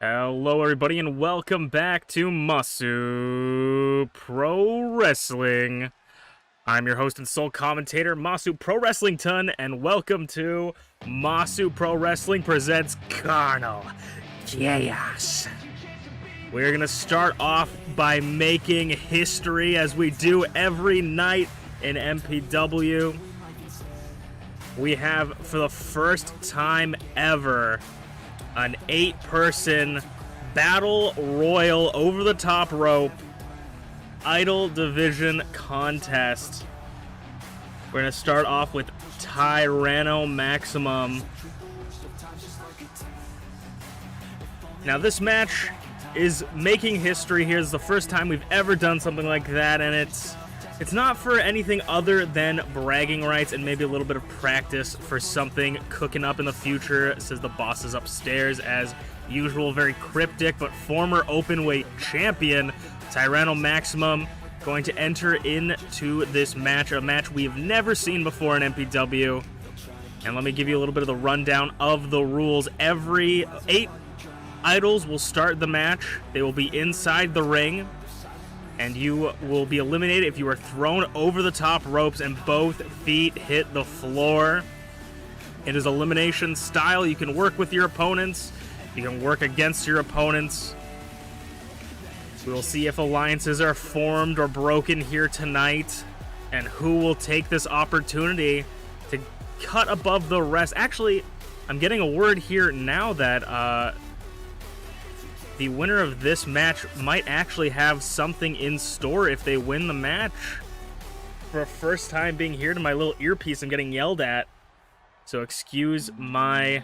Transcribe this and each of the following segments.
Hello everybody and welcome back to Masu Pro Wrestling. I'm your host and sole commentator, Masu Pro Wrestling Ton, and welcome to Masu Pro Wrestling presents Carnal Chaos. We're gonna start off by making history as we do every night in MPW. We have, for the first time ever, an 8-person battle royal over the top rope idol division contest. We're gonna start off with Maximum. Now this match is making history here. It's the first time we've ever done something like that, and it's not for anything other than bragging rights and maybe a little bit of practice for something cooking up in the future. It says the boss is upstairs as usual, very cryptic, but former openweight champion Maximum going to enter into this match, a match we've never seen before in MPW. And let me give you a little bit of the rundown of the rules. Every 8 idols will start the match. They will be inside the ring, and you will be eliminated if you are thrown over the top ropes and both feet hit the floor. It is elimination style. You can work with your opponents. You can work against your opponents. We will see if alliances are formed or broken here tonight, and who will take this opportunity to cut above the rest. Actually, I'm getting a word here now that the winner of this match might actually have something in store if they win the match. For a first time being here to my little earpiece, I'm getting yelled at. So excuse my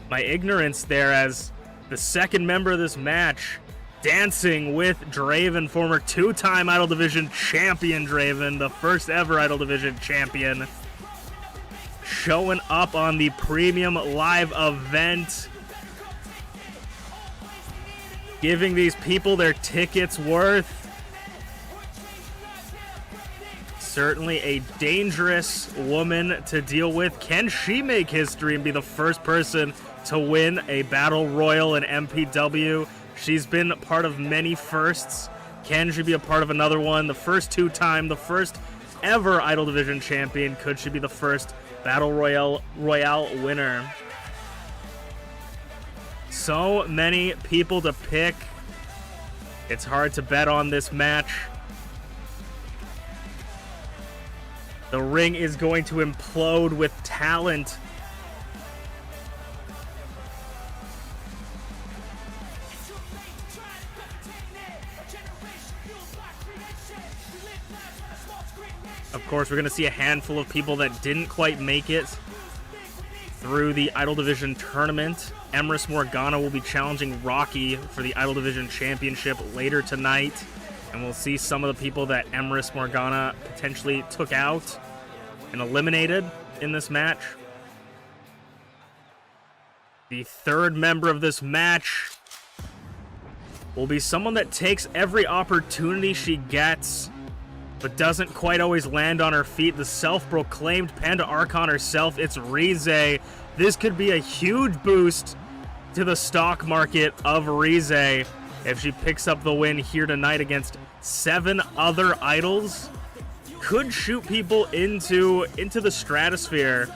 my ignorance there, as the second member of this match, dancing with Draven, former 2-time Idol Division champion Draven, the first ever Idol Division champion, showing up on the premium live event, giving these people their tickets worth. Certainly a dangerous woman to deal with. Can she make history and be the first person to win a battle royal in MPW? She's been part of many firsts. Can she be a part of another one? The first 2-time, the first ever Idol Division champion. Could she be the first Battle Royale winner? So many people to pick. It's hard to bet on this match. The ring is going to implode with talent. Of course, we're going to see a handful of people that didn't quite make it through the Idol Division tournament. Emrys Morgana will be challenging Rocky for the Idol Division Championship later tonight. And we'll see some of the people that Emrys Morgana potentially took out and eliminated in this match. The third member of this match will be someone that takes every opportunity she gets, but doesn't quite always land on her feet. The self-proclaimed Panda Archon herself, it's Rize. This could be a huge boost to the stock market of Rize if she picks up the win here tonight against 7 other idols. Could shoot people into the stratosphere.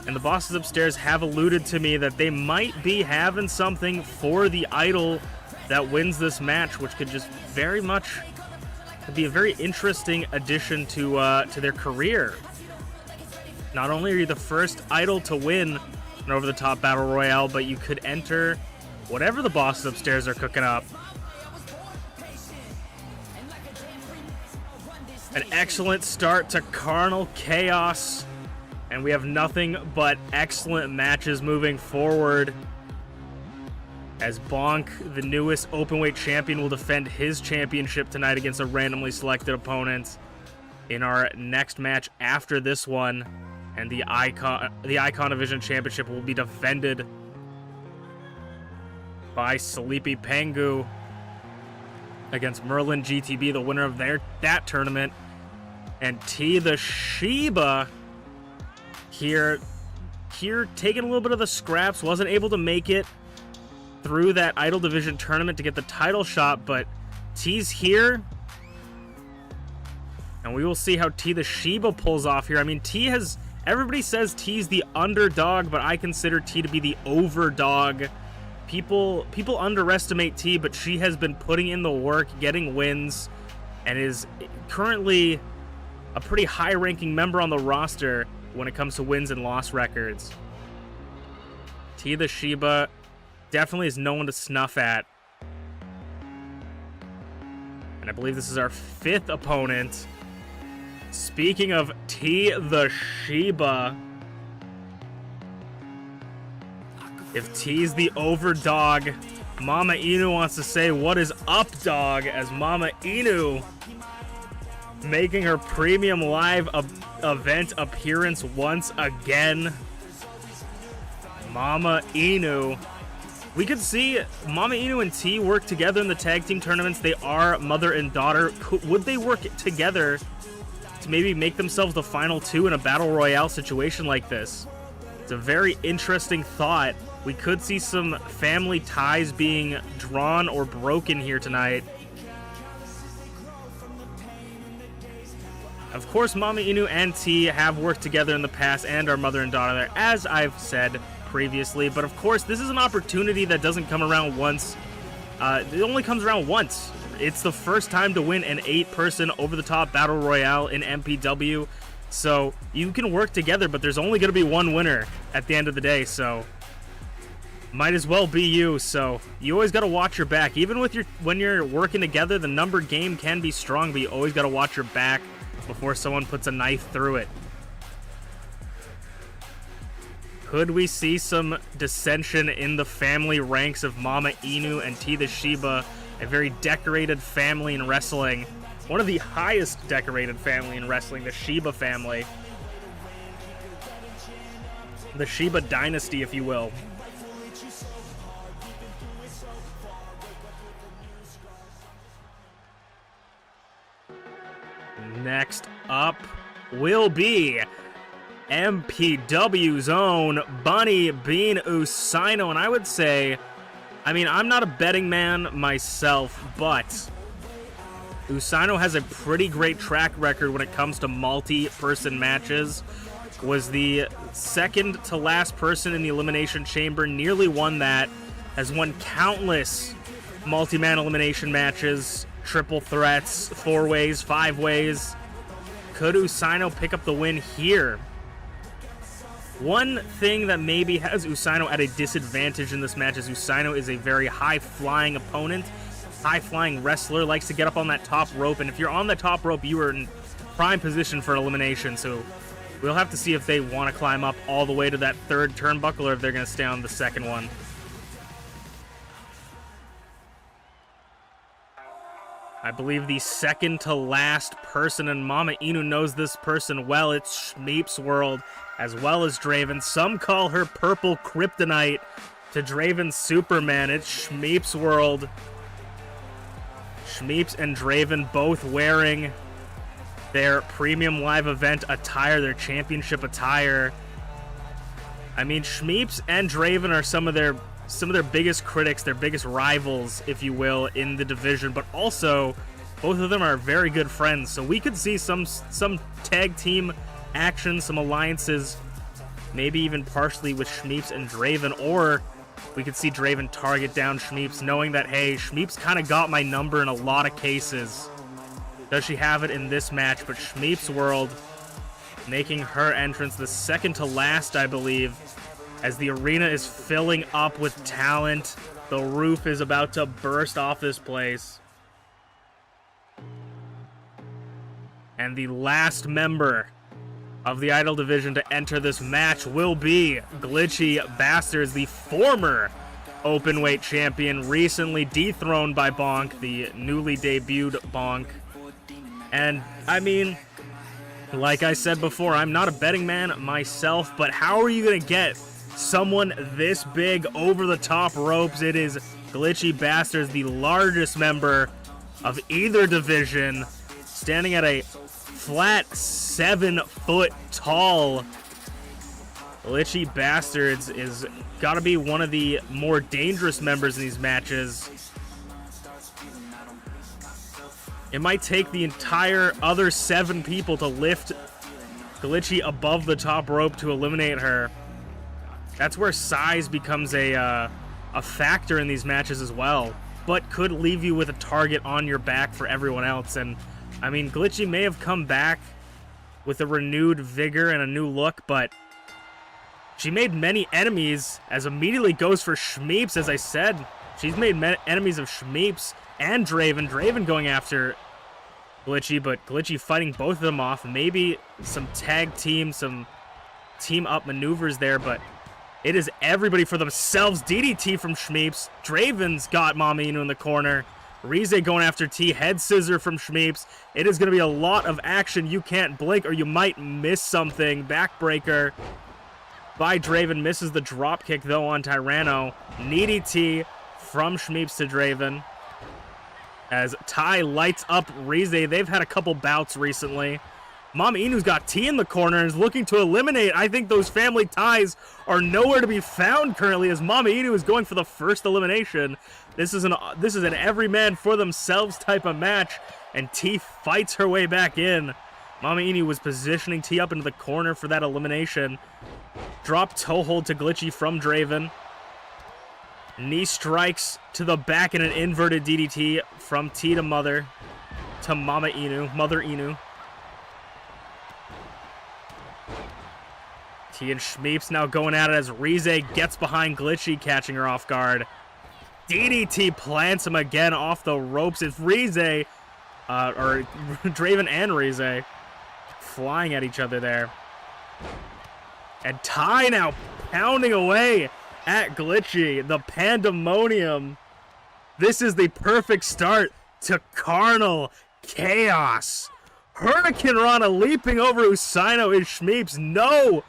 And the bosses upstairs have alluded to me that they might be having something for the idol that wins this match, which could just very much be a very interesting addition to their career. Not only are you the first idol to win an over-the-top battle royale, but you could enter whatever the bosses upstairs are cooking up. An excellent start to Carnal Chaos, and we have nothing but excellent matches moving forward, as Bonk, the newest openweight champion, will defend his championship tonight against a randomly selected opponent in our next match after this one, and the Icon Division Championship will be defended by Sleepy Pengu against Merlin GTB, the winner of that tournament. And T the Sheba here here taking a little bit of the scraps, wasn't able to make it through that Idol Division tournament to get the title shot, but T's here. And we will see how T the Sheba pulls off here. I mean, T has... Everybody says T's the underdog, but I consider T to be the overdog. People underestimate T, but she has been putting in the work, getting wins, and is currently a pretty high-ranking member on the roster when it comes to wins and loss records. T the Sheba definitely is no one to snuff at. And I believe this is our 5th opponent. Speaking of T the Sheba, if T's the overdog, Mama Inu wants to say, what is up, dog? As Mama Inu making her premium live event appearance once again. Mama Inu. We could see Mama Inu and T work together in the tag team tournaments. They are mother and daughter. Would they work together to maybe make themselves the final 2 in a battle royale situation like this? It's a very interesting thought. We could see some family ties being drawn or broken here tonight. Of course, Mama Inu and T have worked together in the past and are mother and daughter, as I've said previously. But of course, this is an opportunity that doesn't come around once. It only comes around once. It's the first time to win an 8-person over-the-top battle royale in MPW. So you can work together, but there's only going to be one winner at the end of the day. So might as well be you. So you always got to watch your back. Even with when you're working together, the number game can be strong, but you always got to watch your back before someone puts a knife through it. Could we see some dissension in the family ranks of Mama Inu and T the Sheba? A very decorated family in wrestling. One of the highest decorated family in wrestling, the Sheba family. The Sheba dynasty, if you will. Next up will be MPW's own Bunny Bean Usaino, and I would say, I mean, I'm not a betting man myself, but Usaino has a pretty great track record when it comes to multi-person matches. Was the second to last person in the Elimination Chamber, nearly won that, has won countless multi-man elimination matches, triple threats, 4-ways, 5-ways. Could Usaino pick up the win here? One thing that maybe has Usaino at a disadvantage in this match is Usaino is a very high-flying opponent, high-flying wrestler, likes to get up on that top rope, and if you're on the top rope, you are in prime position for elimination, so we'll have to see if they want to climb up all the way to that 3rd turnbuckle or if they're going to stay on the 2nd one. I believe the second to last person, and Mama Inu knows this person well. It's Schmeep's World, as well as Draven. Some call her Purple Kryptonite to Draven's Superman. It's Schmeep's World. Schmeeps and Draven both wearing their premium live event attire, their championship attire. I mean, Schmeeps and Draven are some of their biggest critics, their biggest rivals, if you will, in the division, but also both of them are very good friends, so we could see some tag team action, some alliances, maybe even partially with Schmeeps and Draven, or we could see Draven target down Schmeeps, knowing that, hey, Schmeeps kind of got my number in a lot of cases. Does she have it in this match? But Schmeep's World making her entrance, the second to last, I believe, as the arena is filling up with talent. The roof is about to burst off this place. And the last member of the Idol Division to enter this match will be Glitchy Bastards, the former openweight champion, recently dethroned by Bonk, the newly debuted Bonk. And, I mean, like I said before, I'm not a betting man myself, but how are you going to get someone this big over the top ropes? It is Glitchy Bastards, the largest member of either division, standing at a flat 7 foot tall. Glitchy Bastards is got to be one of the more dangerous members in these matches. It might take the entire other 7 people to lift Glitchy above the top rope to eliminate her. That's where size becomes a factor in these matches as well, but could leave you with a target on your back for everyone else. And I mean, Glitchy may have come back with a renewed vigor and a new look, but she made many enemies, as immediately goes for Schmeeps. As I said, she's made enemies of Schmeeps and Draven. Draven going after Glitchy, but Glitchy fighting both of them off. Maybe some tag team, some team up maneuvers there, but it is everybody for themselves. DDT from Schmeeps. Draven's got Mama Inu in the corner. Rize going after T. Head scissor from Schmeeps. It is going to be a lot of action. You can't blink or you might miss something. Backbreaker by Draven. Misses the drop kick, though, on Tyranno. Needy T from Schmeeps to Draven. As Ty lights up Rize. They've had a couple bouts recently. Mama Inu's got T in the corner and is looking to eliminate. I think those family ties are nowhere to be found currently, as Mama Inu is going for the first elimination. This is an every man for themselves type of match, and T fights her way back in. Mama Inu was positioning T up into the corner for that elimination. Drop toe hold to Glitchy from Draven. Knee strikes to the back in an inverted DDT from T to Mother to Mama Inu, Mother Inu. T and Schmeeps now going at it as Rize gets behind Glitchy, catching her off guard. DDT plants him again off the ropes. It's Rize, or Draven and Rize flying at each other there. And Ty now pounding away at Glitchy. The pandemonium. This is the perfect start to Carnal Chaos. Hurricane Rana leaping over Usaino is Schmeeps. No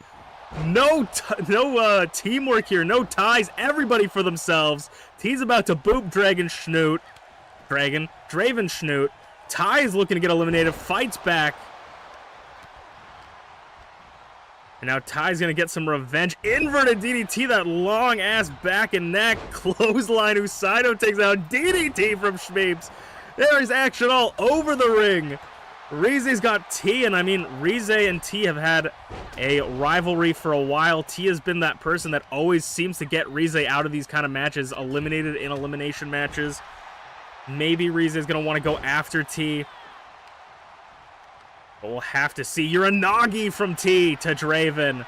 teamwork here, no ties, everybody for themselves. T's about to boop Draven Schnoot. Ty is looking to get eliminated, fights back. And now Ty's gonna get some revenge. Inverted DDT, that long ass back and neck. Clothesline, Usaino takes out DDT from Schmeeps. There is action all over the ring. Rize's got T, and I mean, Rize and T have had a rivalry for a while. T has been that person that always seems to get Rize out of these kind of matches, eliminated in elimination matches. Maybe Rize is going to want to go after T. But we'll have to see. Uranagi from T to Draven.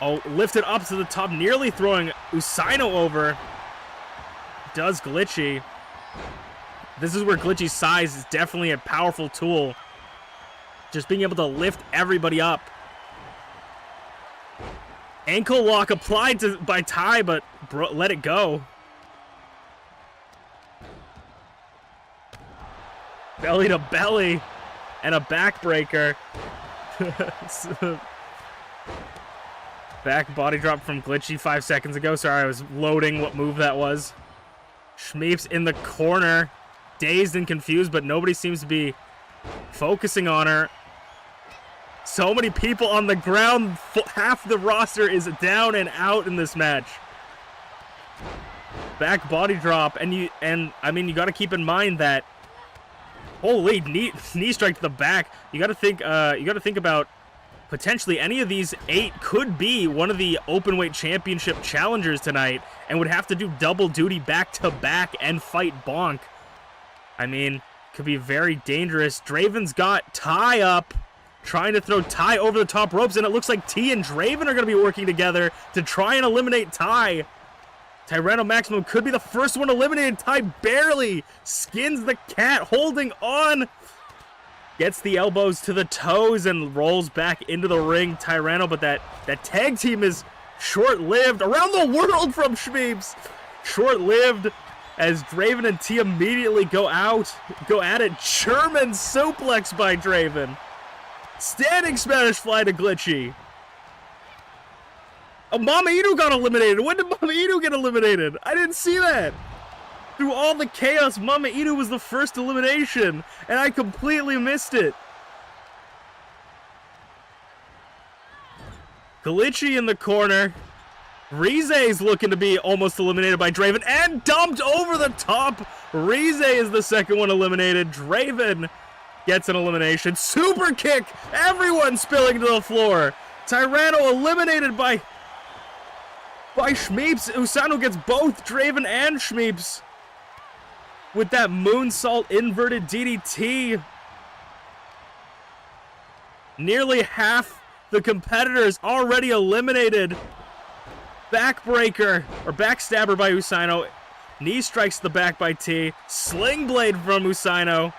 Oh, lifted up to the top, nearly throwing Usaino over. Does Glitchy. This is where Glitchy's size is definitely a powerful tool. Just being able to lift everybody up. Ankle lock applied by Ty, but let it go. Belly to belly. And a backbreaker. Back body drop from Glitchy 5 seconds ago. Sorry, I was loading what move that was. Schmeeps in the corner. Dazed and confused, but nobody seems to be focusing on her. So many people on the ground. Half the roster is down and out in this match. Back body drop, and I mean, you got to keep in mind that holy knee strike to the back. You got to think about potentially any of these 8 could be one of the openweight championship challengers tonight, and would have to do double duty back to back and fight Bonk. I mean, could be very dangerous. Draven's got Ty up, trying to throw Ty over the top ropes, and it looks like T and Draven are going to be working together to try and eliminate Ty. Tyranno Maximum could be the first one eliminated. Ty barely skins the cat, holding on. Gets the elbows to the toes and rolls back into the ring. Tyranno, but that tag team is short-lived. Around the world from Schmeeps. Short-lived. As Draven and T immediately go at it. German suplex by Draven. Standing Spanish fly to Glitchy. Oh, Mama Inu got eliminated. When did Mama Inu get eliminated? I didn't see that. Through all the chaos, Mama Inu was the first elimination, and I completely missed it. Glitchy in the corner. Rize's looking to be almost eliminated by Draven and dumped over the top. Rize is the second one eliminated. Draven gets an elimination. Super kick. Everyone spilling to the floor. Tyranno eliminated by Schmeeps. Usano gets both Draven and Schmeeps with that moonsault inverted DDT. Nearly half the competitors already eliminated. Backbreaker, or backstabber by Usano. Knee strikes the back by T. Sling blade from Usano.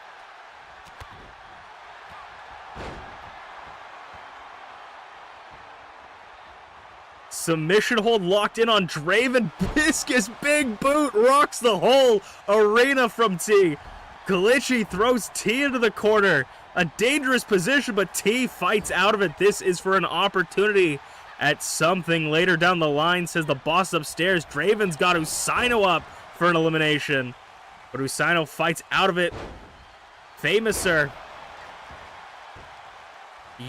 Submission hold locked in on Draven. Viscous big boot rocks the whole arena from T. Glitchy throws T into the corner. A dangerous position, but T fights out of it. This is for an opportunity at something later down the line, says the boss upstairs. Draven's got Usano up for an elimination, but Usano fights out of it. Famouser.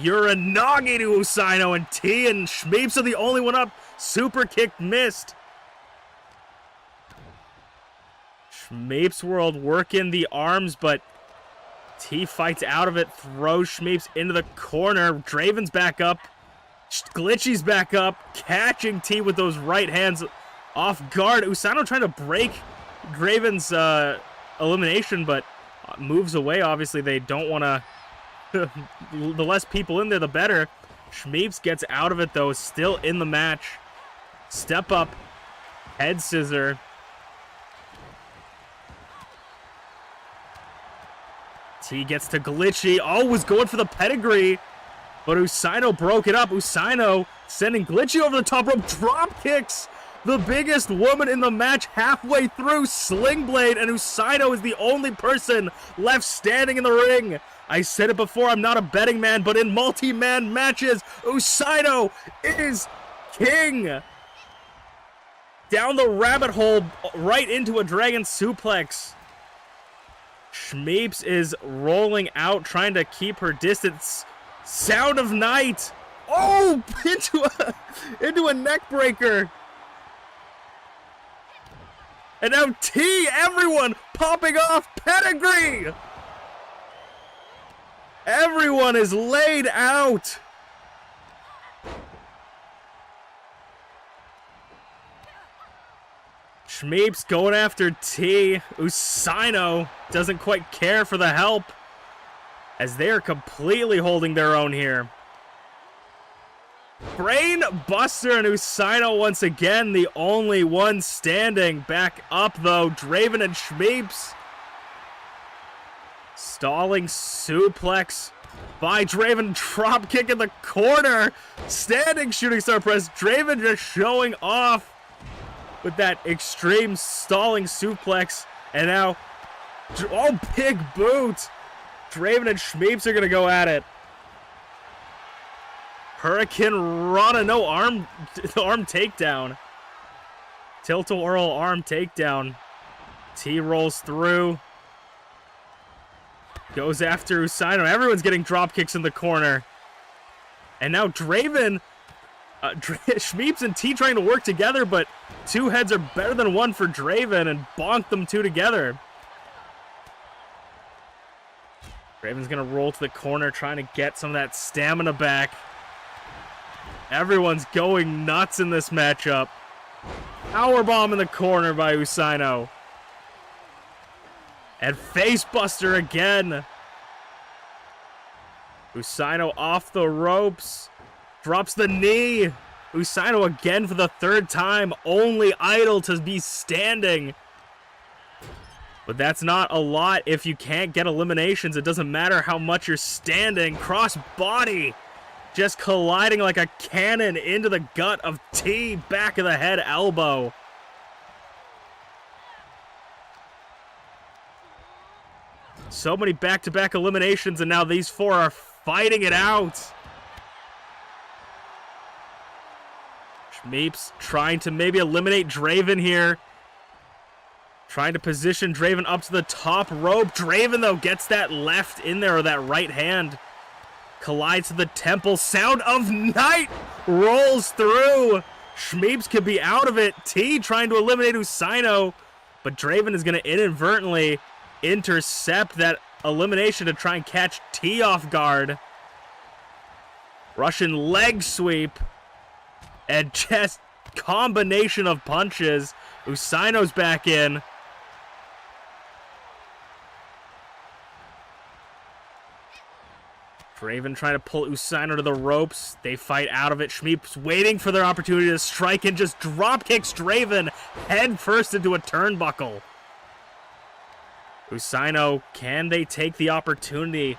Uranagi to Usano, and T and Schmeeps are the only one up. Super kick missed. Schmeeps world working the arms, but T fights out of it, throws Schmeeps into the corner. Draven's back up. Glitchy's back up, catching T with those right hands off guard. Usano trying to break Draven's elimination, but moves away. Obviously, they don't want to... the less people in there, the better. Schmeeps gets out of it, though, still in the match. Step up, head scissor. T gets to Glitchy. Oh, was going for the pedigree, but Usano broke it up. Usano sending Glitchy over the top rope. Drop kicks the biggest woman in the match halfway through. Sling blade, and Usano is the only person left standing in the ring. I said it before, I'm not a betting man, but in multi-man matches, Usano is king. Down the rabbit hole, right into a dragon suplex. Schmeeps is rolling out, trying to keep her distance. Sound of Night. Oh, into a neck breaker. And now T, everyone popping off. Pedigree. Everyone is laid out. Schmeeps going after T. Usano doesn't quite care for the help, as they are completely holding their own here. Brain Buster and Usano once again the only one standing. Back up though, Draven and Schmeeps. Stalling suplex by Draven, drop kick in the corner. Standing shooting star press. Draven just showing off with that extreme stalling suplex. And now, oh, big boot. Draven and Schmeeps are going to go at it. Hurricane Rana, no arm takedown. Tilt-a-whirl arm takedown. T rolls through. Goes after Usano. Everyone's getting drop kicks in the corner. And now Draven, Schmeeps and T trying to work together, but two heads are better than one for Draven, and bonk them two together. Draven's going to roll to the corner, trying to get some of that stamina back. Everyone's going nuts in this matchup. Powerbomb in the corner by Usano. And facebuster again. Usano off the ropes. Drops the knee. Usano again for the third time. Only idle to be standing. But that's not a lot if you can't get eliminations. It doesn't matter how much you're standing. Cross body. Just colliding like a cannon into the gut of T. Back of the head elbow. So many back-to-back eliminations, and now these four are fighting it out. Schmeeps trying to maybe eliminate Draven here. Trying to position Draven up to the top rope. Draven, though, gets that left in there, or that right hand. collides to the temple. Sound of Night rolls through. Shmeeps could be out of it. T trying to eliminate Usaino, but Draven is going to inadvertently intercept that elimination to try and catch T off guard. Russian leg sweep and just combination of punches. Usaino's back in. Draven trying to pull Usaino to the ropes. They fight out of it. Shmeeps waiting for their opportunity to strike and just drop kicks Draven head first into a turnbuckle. Usaino, can they take the opportunity?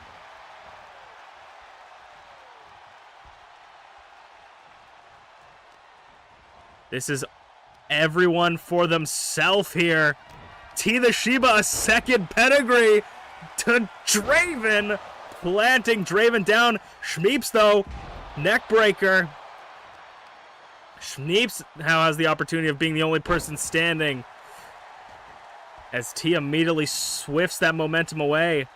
This is everyone for themselves here. T the Shiba, a second pedigree to Draven. Planting Draven down. Shmeeps, though, neck breaker. Shmeeps now has the opportunity of being the only person standing, as T immediately swifts that momentum away.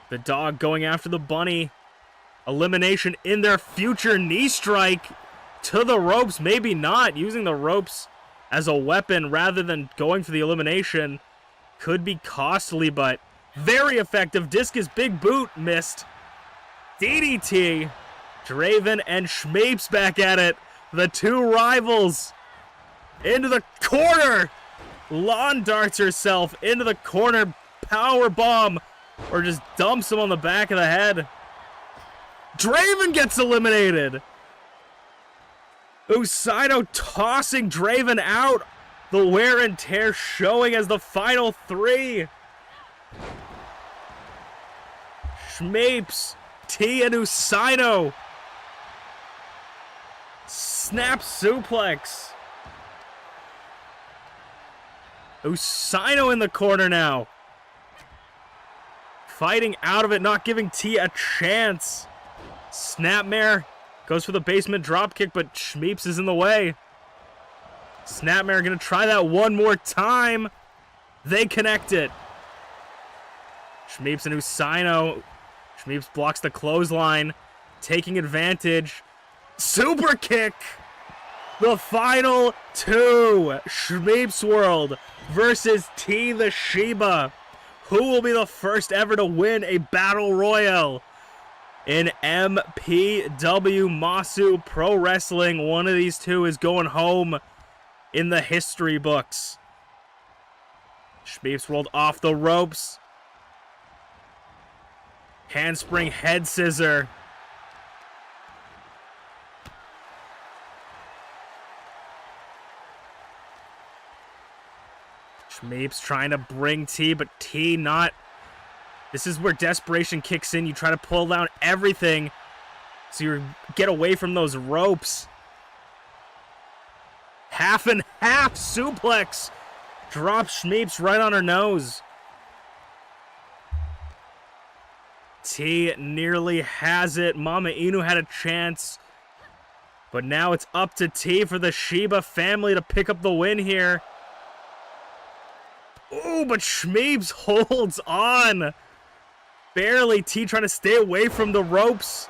The dog going after the bunny. Elimination in their future. Knee strike to the ropes. Maybe not. Using the ropes as a weapon rather than going for the elimination could be costly, but very effective. Discus big boot missed. DDT. Draven and Shmeeps back at it. The two rivals into the corner. Lawn darts herself into the corner. Power bomb, or just dumps him on the back of the head. Draven gets eliminated. Usaino tossing Draven out. The wear and tear showing as the final three. Shmeeps, T, and Usaino. Snap suplex. Usaino in the corner now. Fighting out of it, not giving T a chance. Snapmare goes for the basement dropkick, but Shmeeps is in the way. Snapmare gonna try that one more time. They connect it. Shmeeps and Usaino. Shmeeps blocks the clothesline, taking advantage. Super kick. The final two. Shmeeps World versus T the Shiba. Who will be the first ever to win a battle royal in MPW Masu Pro Wrestling? One of these two is going home in the history books. Shmeeps rolled off the ropes. Handspring head scissor. Shmeeps trying to bring T, but T not. This is where desperation kicks in. You try to pull down everything so you get away from those ropes. Half and half suplex. Drops Shmeeps right on her nose. T nearly has it. Mama Inu had a chance, but now it's up to T for the Shiba family to pick up the win here. Ooh, but Shmeeps holds on. Barely. T trying to stay away from the ropes.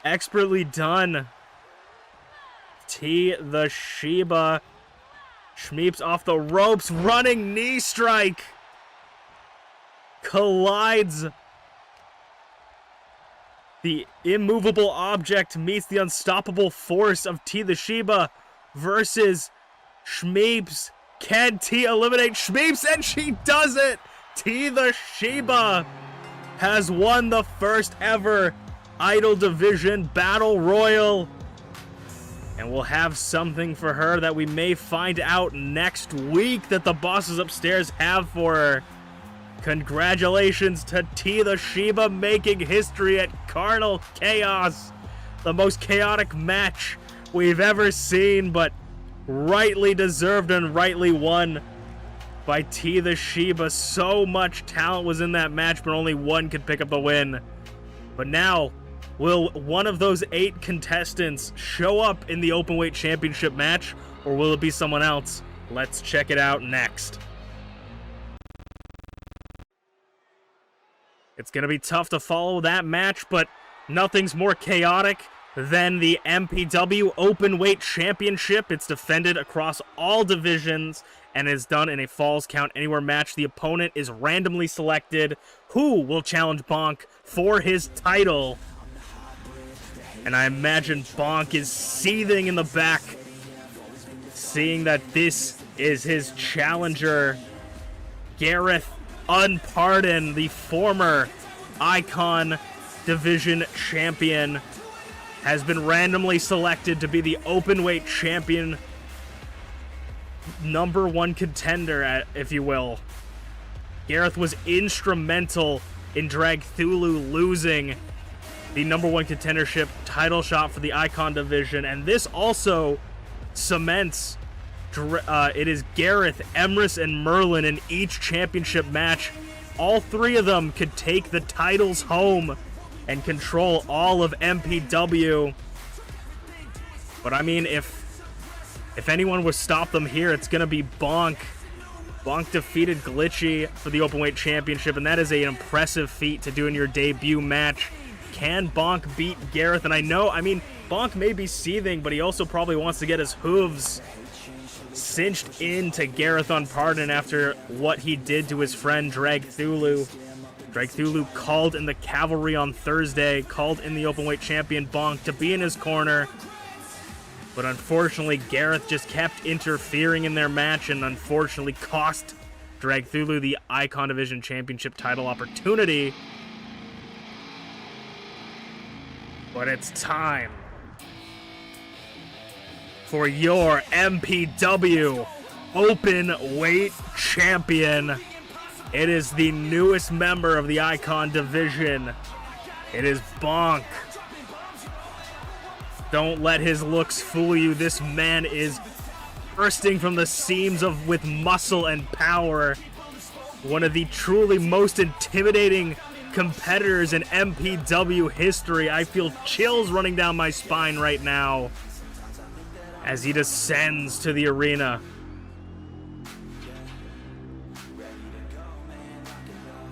Expertly done. T the Shiba. Shmeeps off the ropes. Running knee strike. Collides. The immovable object meets the unstoppable force of T the Shiba versus Shmeeps. Can T eliminate Shmeeps? And she does it! T the Shiba has won the first ever Idol Division Battle Royal. And we'll have something for her that we may find out next week that the bosses upstairs have for her. Congratulations to T the Shiba making history at Carnal Chaos. The most chaotic match we've ever seen, but rightly deserved and rightly won by T the Shiba. So much talent was in that match, but only one could pick up the win. But now, will one of those 8 contestants show up in the Openweight Championship match, or will it be someone else? Let's check it out next. It's going to be tough to follow that match, but nothing's more chaotic than the MPW Openweight Championship. It's defended across all divisions and is done in a Falls Count Anywhere match. The opponent is randomly selected. Who will challenge Bonk for his title? And I imagine Bonk is seething in the back, seeing that this is his challenger. Gareth Unpardoned, the former Icon Division champion, has been randomly selected to be the Openweight champion, #1 contender, if you will. Gareth was instrumental in Drag Thulu losing the #1 contendership title shot for the Icon Division, and this also cements it is Gareth, Emrys, and Merlin in each championship match. All three of them could take the titles home and control all of MPW. But I mean, if anyone would stop them here, it's going to be Bonk. Bonk defeated Glitchy for the Openweight Championship, and that is an impressive feat to do in your debut match. Can Bonk beat Gareth? And I mean, Bonk may be seething, but he also probably wants to get his hooves cinched into Gareth Unpardoned after what he did to his friend Drag Thulu. Drag Thulu called in the cavalry on Thursday, called in the Openweight champion Bonk to be in his corner. But unfortunately, Gareth just kept interfering in their match and unfortunately cost Drag Thulu the Icon Division Championship title opportunity. But it's time for your MPW Openweight champion. It is the newest member of the Icon Division. It is Bonk. Don't let his looks fool you. This man is bursting from the seams with muscle and power. One of the truly most intimidating competitors in MPW history. I feel chills running down my spine right now as he descends to the arena.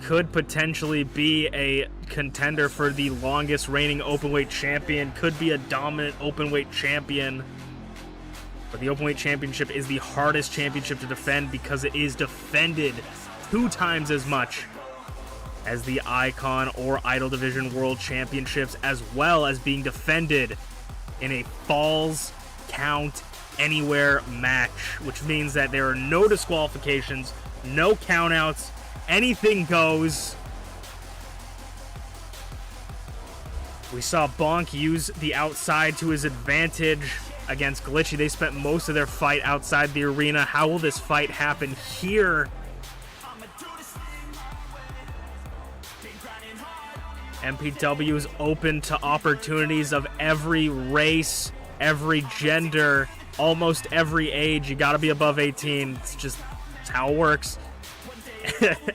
Could potentially be a contender for the longest reigning Openweight champion. Could be a dominant Openweight champion. But the Openweight Championship is the hardest championship to defend because it is defended 2 times as much as the Icon or Idol Division World Championships, as well as being defended in a Falls Count Anywhere match, which means that there are no disqualifications, no countouts, anything goes. We saw Bonk use the outside to his advantage against Glitchy. They spent most of their fight outside the arena. How will this fight happen here? MPW is open to opportunities of every race, every gender, almost every age. You gotta be above 18. It's how it works.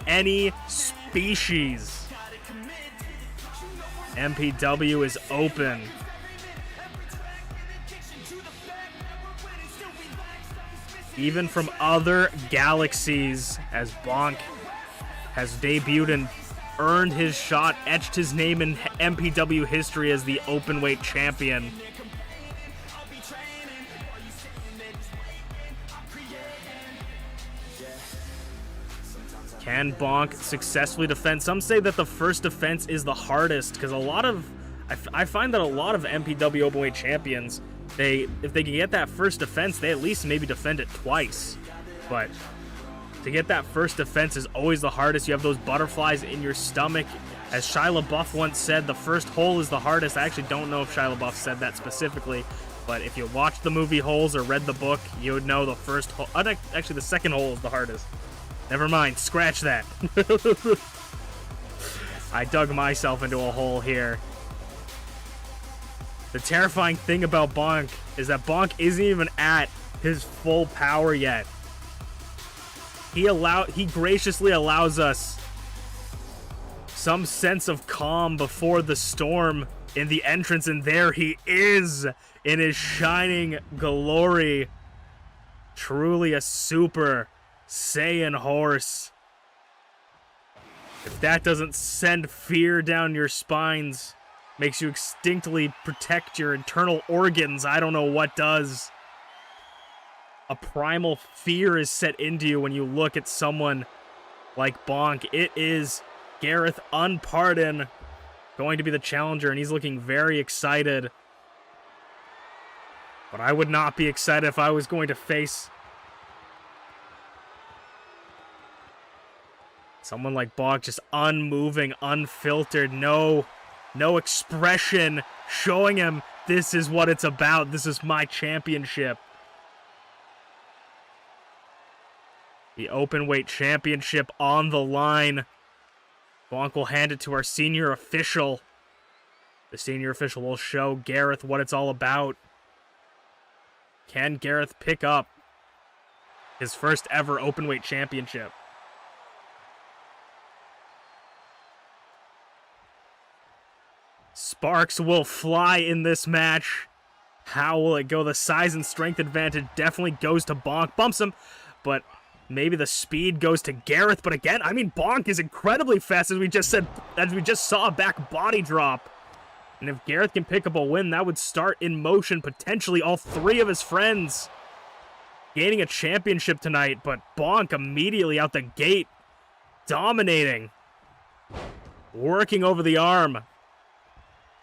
Any species. MPW is open. Even from other galaxies, as Bonk has debuted and earned his shot, etched his name in MPW history as the Openweight champion. Can Bonk successfully defend? Some say that the first defense is the hardest, because I find that a lot of MPW Openweight champions, if they can get that first defense, they at least maybe defend it twice. But to get that first defense is always the hardest. You have those butterflies in your stomach. As Shia LaBeouf once said, the first hole is the hardest. I actually don't know if Shia LaBeouf said that specifically, but if you watched the movie Holes or read the book, you would know the first hole. Actually, the second hole is the hardest. Never mind, scratch that. I dug myself into a hole here. The terrifying thing about Bonk is that Bonk isn't even at his full power yet. He graciously allows us some sense of calm before the storm in the entrance, and there he is in his shining glory. Truly a Super Saiyan horse. If that doesn't send fear down your spines, makes you instinctively protect your internal organs, I don't know what does. A primal fear is set into you when you look at someone like Bonk. It is Gareth Unpardon going to be the challenger, and he's looking very excited. But I would not be excited if I was going to face someone like Bonk, just unmoving, unfiltered, no expression, showing him this is what it's about. This is my championship. The openweight championship on the line. Bonk will hand it to our senior official. The senior official will show Gareth what it's all about. Can Gareth pick up his first ever openweight championship? Sparks will fly in this match. How will it go? The size and strength advantage definitely goes to Bonk. Bumps him, but maybe the speed goes to Gareth. But again, I mean, Bonk is incredibly fast, as we just saw a back body drop. And if Gareth can pick up a win, that would start in motion potentially all three of his friends gaining a championship tonight. But Bonk immediately out the gate, dominating, working over the arm.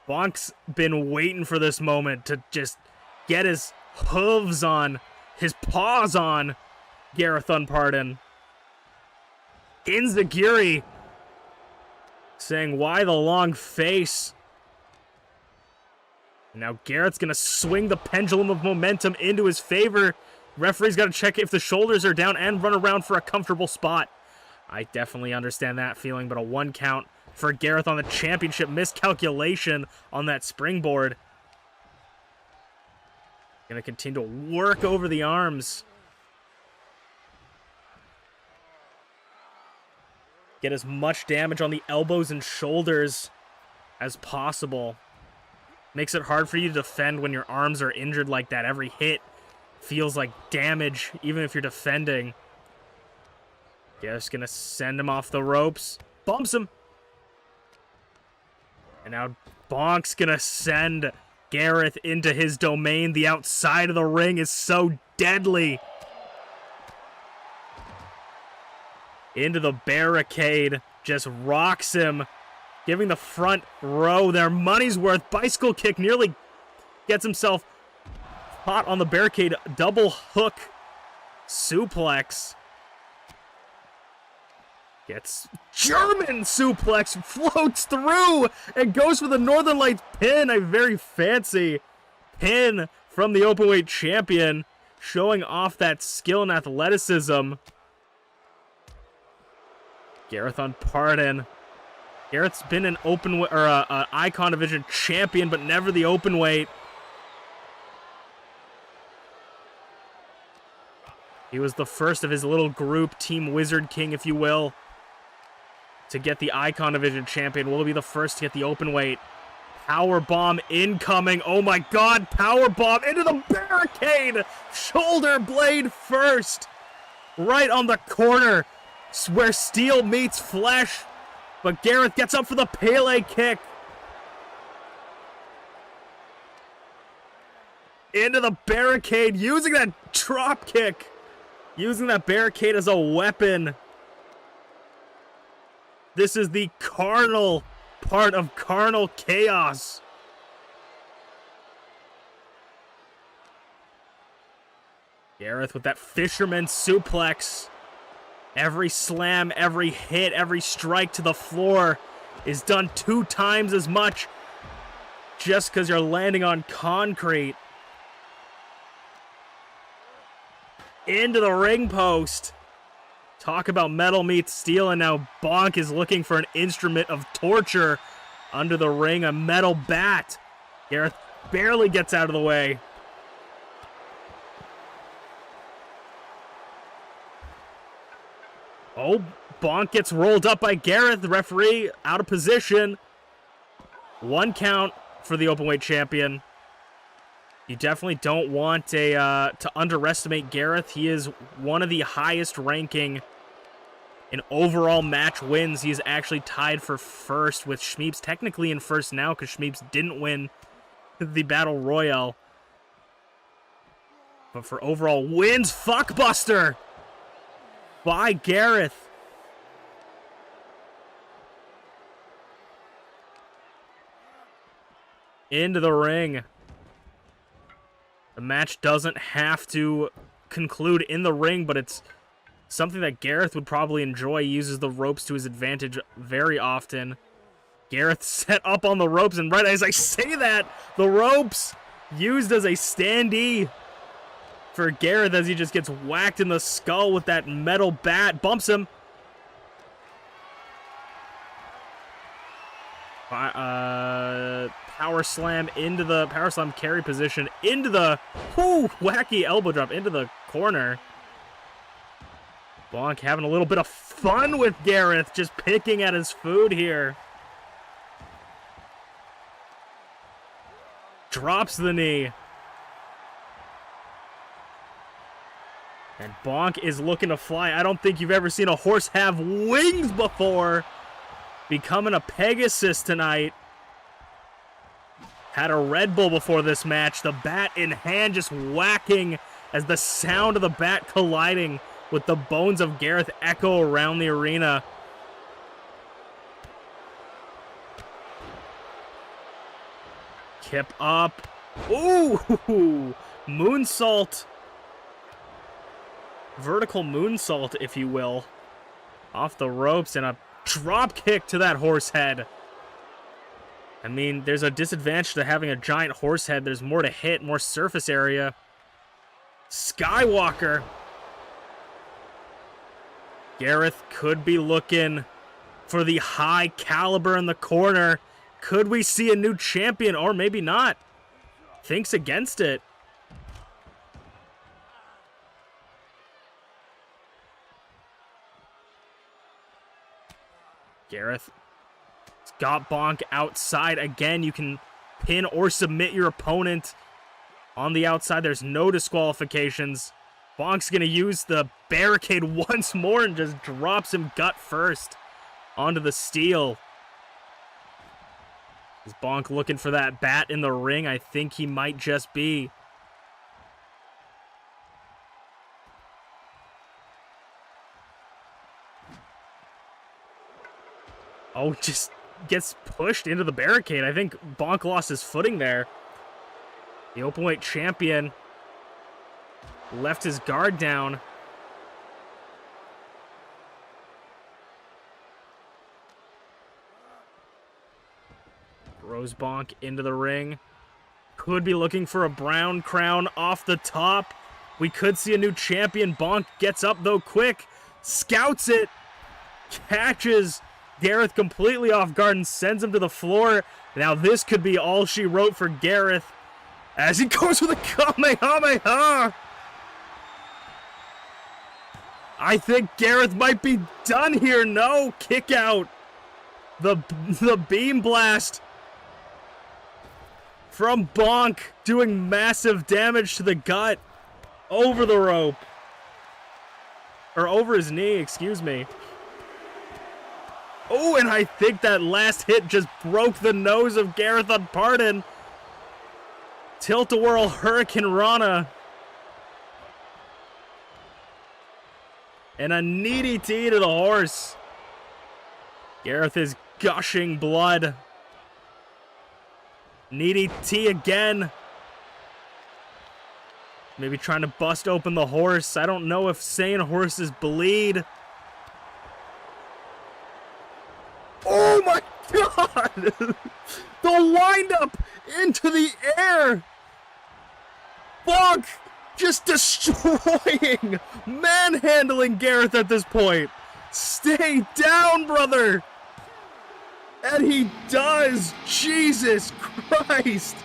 Bonk's been waiting for this moment to just get his hooves on, his paws on Gareth Unpardon. Inzaguri saying, why the long face? Now Garrett's going to swing the pendulum of momentum into his favor. Referee's got to check if the shoulders are down and run around for a comfortable spot. I definitely understand that feeling, but a 1 count for Gareth on the championship. Miscalculation on that springboard. Going to continue to work over the arms. Get as much damage on the elbows and shoulders as possible. Makes it hard for you to defend when your arms are injured like that. Every hit feels like damage, even if you're defending. Gareth's gonna send him off the ropes. Bumps him. And now Bonk's gonna send Gareth into his domain. The outside of the ring is so deadly. Into the barricade. Just rocks him. Giving the front row their money's worth. Bicycle kick, nearly gets himself caught on the barricade. Double hook suplex. Gets German suplex, floats through, and goes for the Northern Lights pin. A very fancy pin from the openweight champion, showing off that skill and athleticism. Gareth Unpardon. Gareth's been an Icon Division champion, but never the openweight. He was the first of his little group, Team Wizard King, if you will, to get the Icon Division champion. Will be the first to get the openweight. Power bomb incoming. Oh my God! Power bomb into the barricade. Shoulder blade first, right on the corner, where steel meets flesh. But Gareth gets up for the Pele kick. Into the barricade, using that drop kick. Using that barricade as a weapon. This is the Carnal part of Carnal Chaos. Gareth with that fisherman suplex. Every slam, every hit, every strike to the floor is done 2 times as much just because you're landing on concrete. Into the ring post. Talk about metal meets steel, and now Bonk is looking for an instrument of torture under the ring, a metal bat. Gareth barely gets out of the way. Oh, Bonk gets rolled up by Gareth. The referee out of position. 1 count for the openweight champion. You definitely don't want to underestimate Gareth. He is one of the highest ranking in overall match wins. He is actually tied for first with Schmeeps technically in first now because Schmeeps didn't win the Battle Royale. But for overall wins, fuckbuster by Gareth. Into the ring. The match doesn't have to conclude in the ring, but it's something that Gareth would probably enjoy. He uses the ropes to his advantage very often. Gareth set up on the ropes, and right as I say that, the ropes used as a standee for Gareth as he just gets whacked in the skull with that metal bat. Bumps him. Power slam into the power slam carry position into the wacky elbow drop into the corner. Bonk having a little bit of fun with Gareth, just picking at his food here. Drops the knee. And Bonk is looking to fly. I don't think you've ever seen a horse have wings before. Becoming a Pegasus tonight. Had a Red Bull before this match. The bat in hand just whacking as the sound of the bat colliding with the bones of Gareth echo around the arena. Kip up. Ooh! Moonsault. Vertical moonsault, if you will. Off the ropes and a drop kick to that horse head. I mean, there's a disadvantage to having a giant horse head. There's more to hit, more surface area. Skywalker. Gareth could be looking for the high caliber in the corner. Could we see a new champion, or maybe not? Thinks against it. Gareth got Bonk outside again. You can pin or submit your opponent on the outside. There's no disqualifications. Bonk's going to use the barricade once more and just drops him gut first onto the steel. Is Bonk looking for that bat in the ring? I think he might just be. Oh, just gets pushed into the barricade. I think Bonk lost his footing there. The openweight champion left his guard down. Throws Bonk into the ring. Could be looking for a brown crown off the top. We could see a new champion. Bonk gets up though quick. Scouts it. Catches Gareth completely off guard and sends him to the floor. Now this could be all she wrote for Gareth as he goes with a Kamehameha. I think Gareth might be done here. No, kick out. The beam blast from Bonk doing massive damage to the gut over the rope. Or over his knee, excuse me. Oh, and I think that last hit just broke the nose of Gareth on pardon. Tilt-a-whirl Hurricane Rana. And a knee DT to the horse. Gareth is gushing blood. Knee DT again. Maybe trying to bust open the horse. I don't know if sane horses bleed. Oh my god! The windup into the air! Bonk just destroying, manhandling Gareth at this point. Stay down, brother! And he does! Jesus Christ!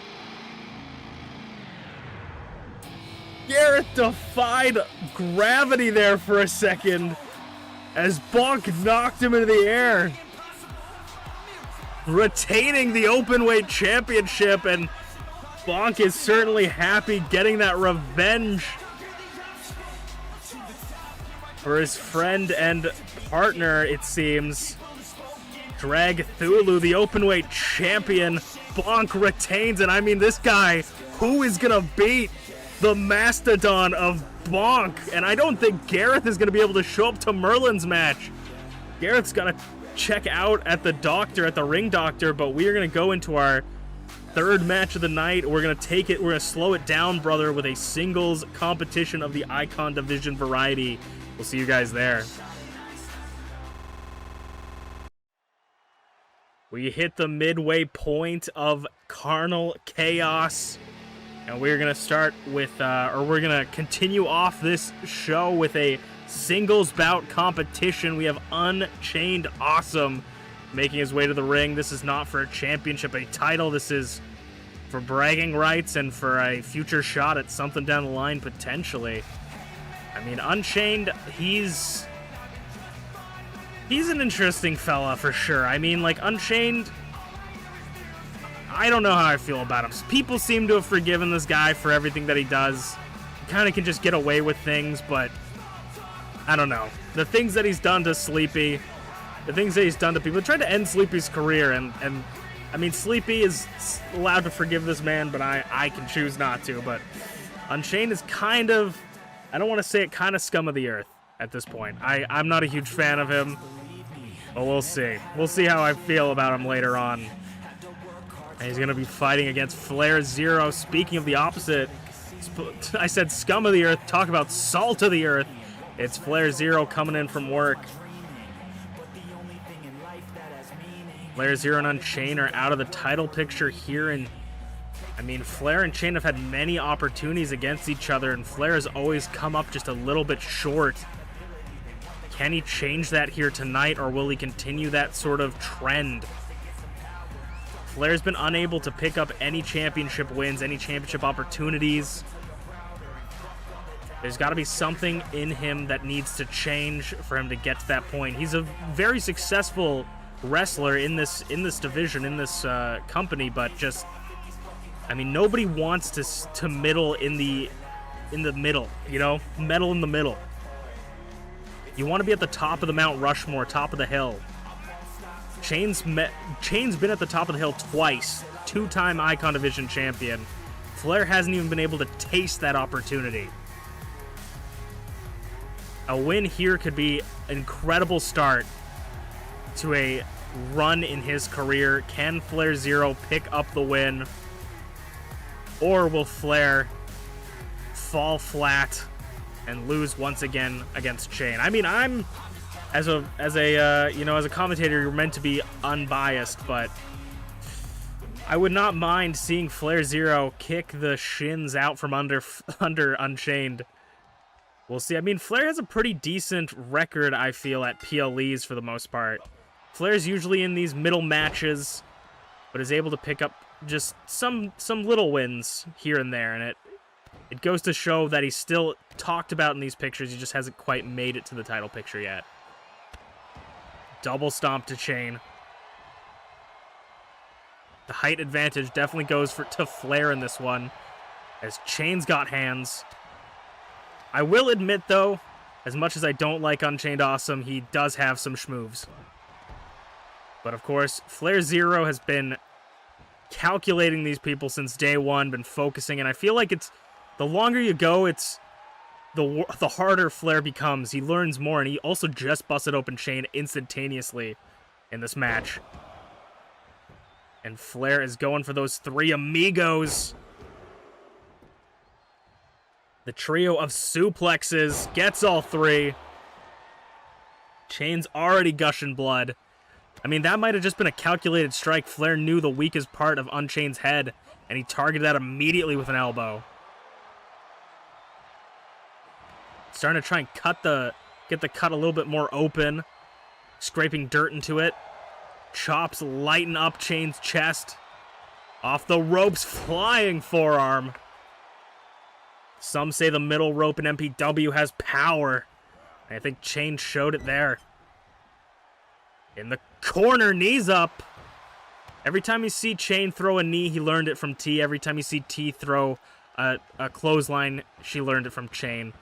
Gareth defied gravity there for a second as Bonk knocked him into the air. Retaining the openweight championship, and Bonk is certainly happy getting that revenge. for his friend and partner, it seems. Drag Thulu, the openweight champion. Bonk retains, and I mean, this guy, who is gonna beat the mastodon of Bonk? And I don't think Gareth is gonna be able to show up to Merlin's match. Gareth's gotta check out at the doctor, at the ring doctor, but we are gonna go into our third match of the night. We're gonna take it, we're gonna slow it down, brother, with a singles competition of the Icon Division variety. We'll see you guys there. We hit the midway point of Carnal Chaos, and we're gonna start with, we're gonna continue off this show with a singles bout competition. We have UnchainedAwesome making his way to the ring. This is not for a championship, a title. This is for bragging rights and for a future shot at something down the line, potentially. I mean, Unchained, he's an interesting fella for sure. I mean, like, Unchained, I don't know how I feel about him. People seem to have forgiven this guy for everything that he does. He kind of can just get away with things, but I don't know. The things that he's done to Sleepy, the things that he's done to people. He tried to end Sleepy's career, and I mean, Sleepy is allowed to forgive this man, but I can choose not to. But Unchained is kind of, I don't want to say it, kind of scum of the earth at this point. I'm not a huge fan of him, but we'll see. We'll see how I feel about him later on. And he's going to be fighting against Flair Zero. Speaking of the opposite, I said scum of the earth, talk about salt of the earth. It's Flair Zero coming in from work. Flair Zero and Unchained are out of the title picture here, and I mean, Flair and Chain have had many opportunities against each other, and Flair has always come up just a little bit short. Can he change that here tonight, or will he continue that sort of trend? Flair's been unable to pick up any championship wins, any championship opportunities. There's got to be something in him that needs to change for him to get to that point. He's a very successful wrestler in this division, in this company, but just, I mean, nobody wants to middle in the middle, you know, meddle in the middle. You want to be at the top of the Mount Rushmore, top of the hill. Chain's been at the top of the hill twice, two-time Icon Division champion. Flair hasn't even been able to taste that opportunity. A win here could be an incredible start to a run in his career. Can Flair Zero pick up the win, or will Flair fall flat and lose once again against Chain? I mean, I'm as a commentator, you're meant to be unbiased, but I would not mind seeing Flair Zero kick the shins out from under Unchained. We'll see. I mean, Flair has a pretty decent record, I feel, at PLEs for the most part. Flair's usually in these middle matches, but is able to pick up just some little wins here and there, and it goes to show that he's still talked about in these pictures. He just hasn't quite made it to the title picture yet. Double stomp to Chain. The height advantage definitely goes to Flair in this one, as Chain's got hands. I will admit, though, as much as I don't like UnchainedAwesome, he does have some schmoves. But of course, Flair Zero has been calculating these people since day one, been focusing, and I feel like it's the longer you go, it's the harder Flair becomes. He learns more, and he also just busted open Chain instantaneously in this match. And Flair is going for those three amigos. The trio of suplexes gets all three. Chain's already gushing blood. I mean, that might have just been a calculated strike. Flair knew the weakest part of Unchained's head, and he targeted that immediately with an elbow. Starting to try and get the cut a little bit more open. Scraping dirt into it. Chops lighten up Chain's chest. Off the ropes, flying forearm. Some say the middle rope in MPW has power. I think Chain showed it there. In the corner, knees up. Every time you see Chain throw a knee, he learned it from T. Every time you see T throw a clothesline, she learned it from Chain.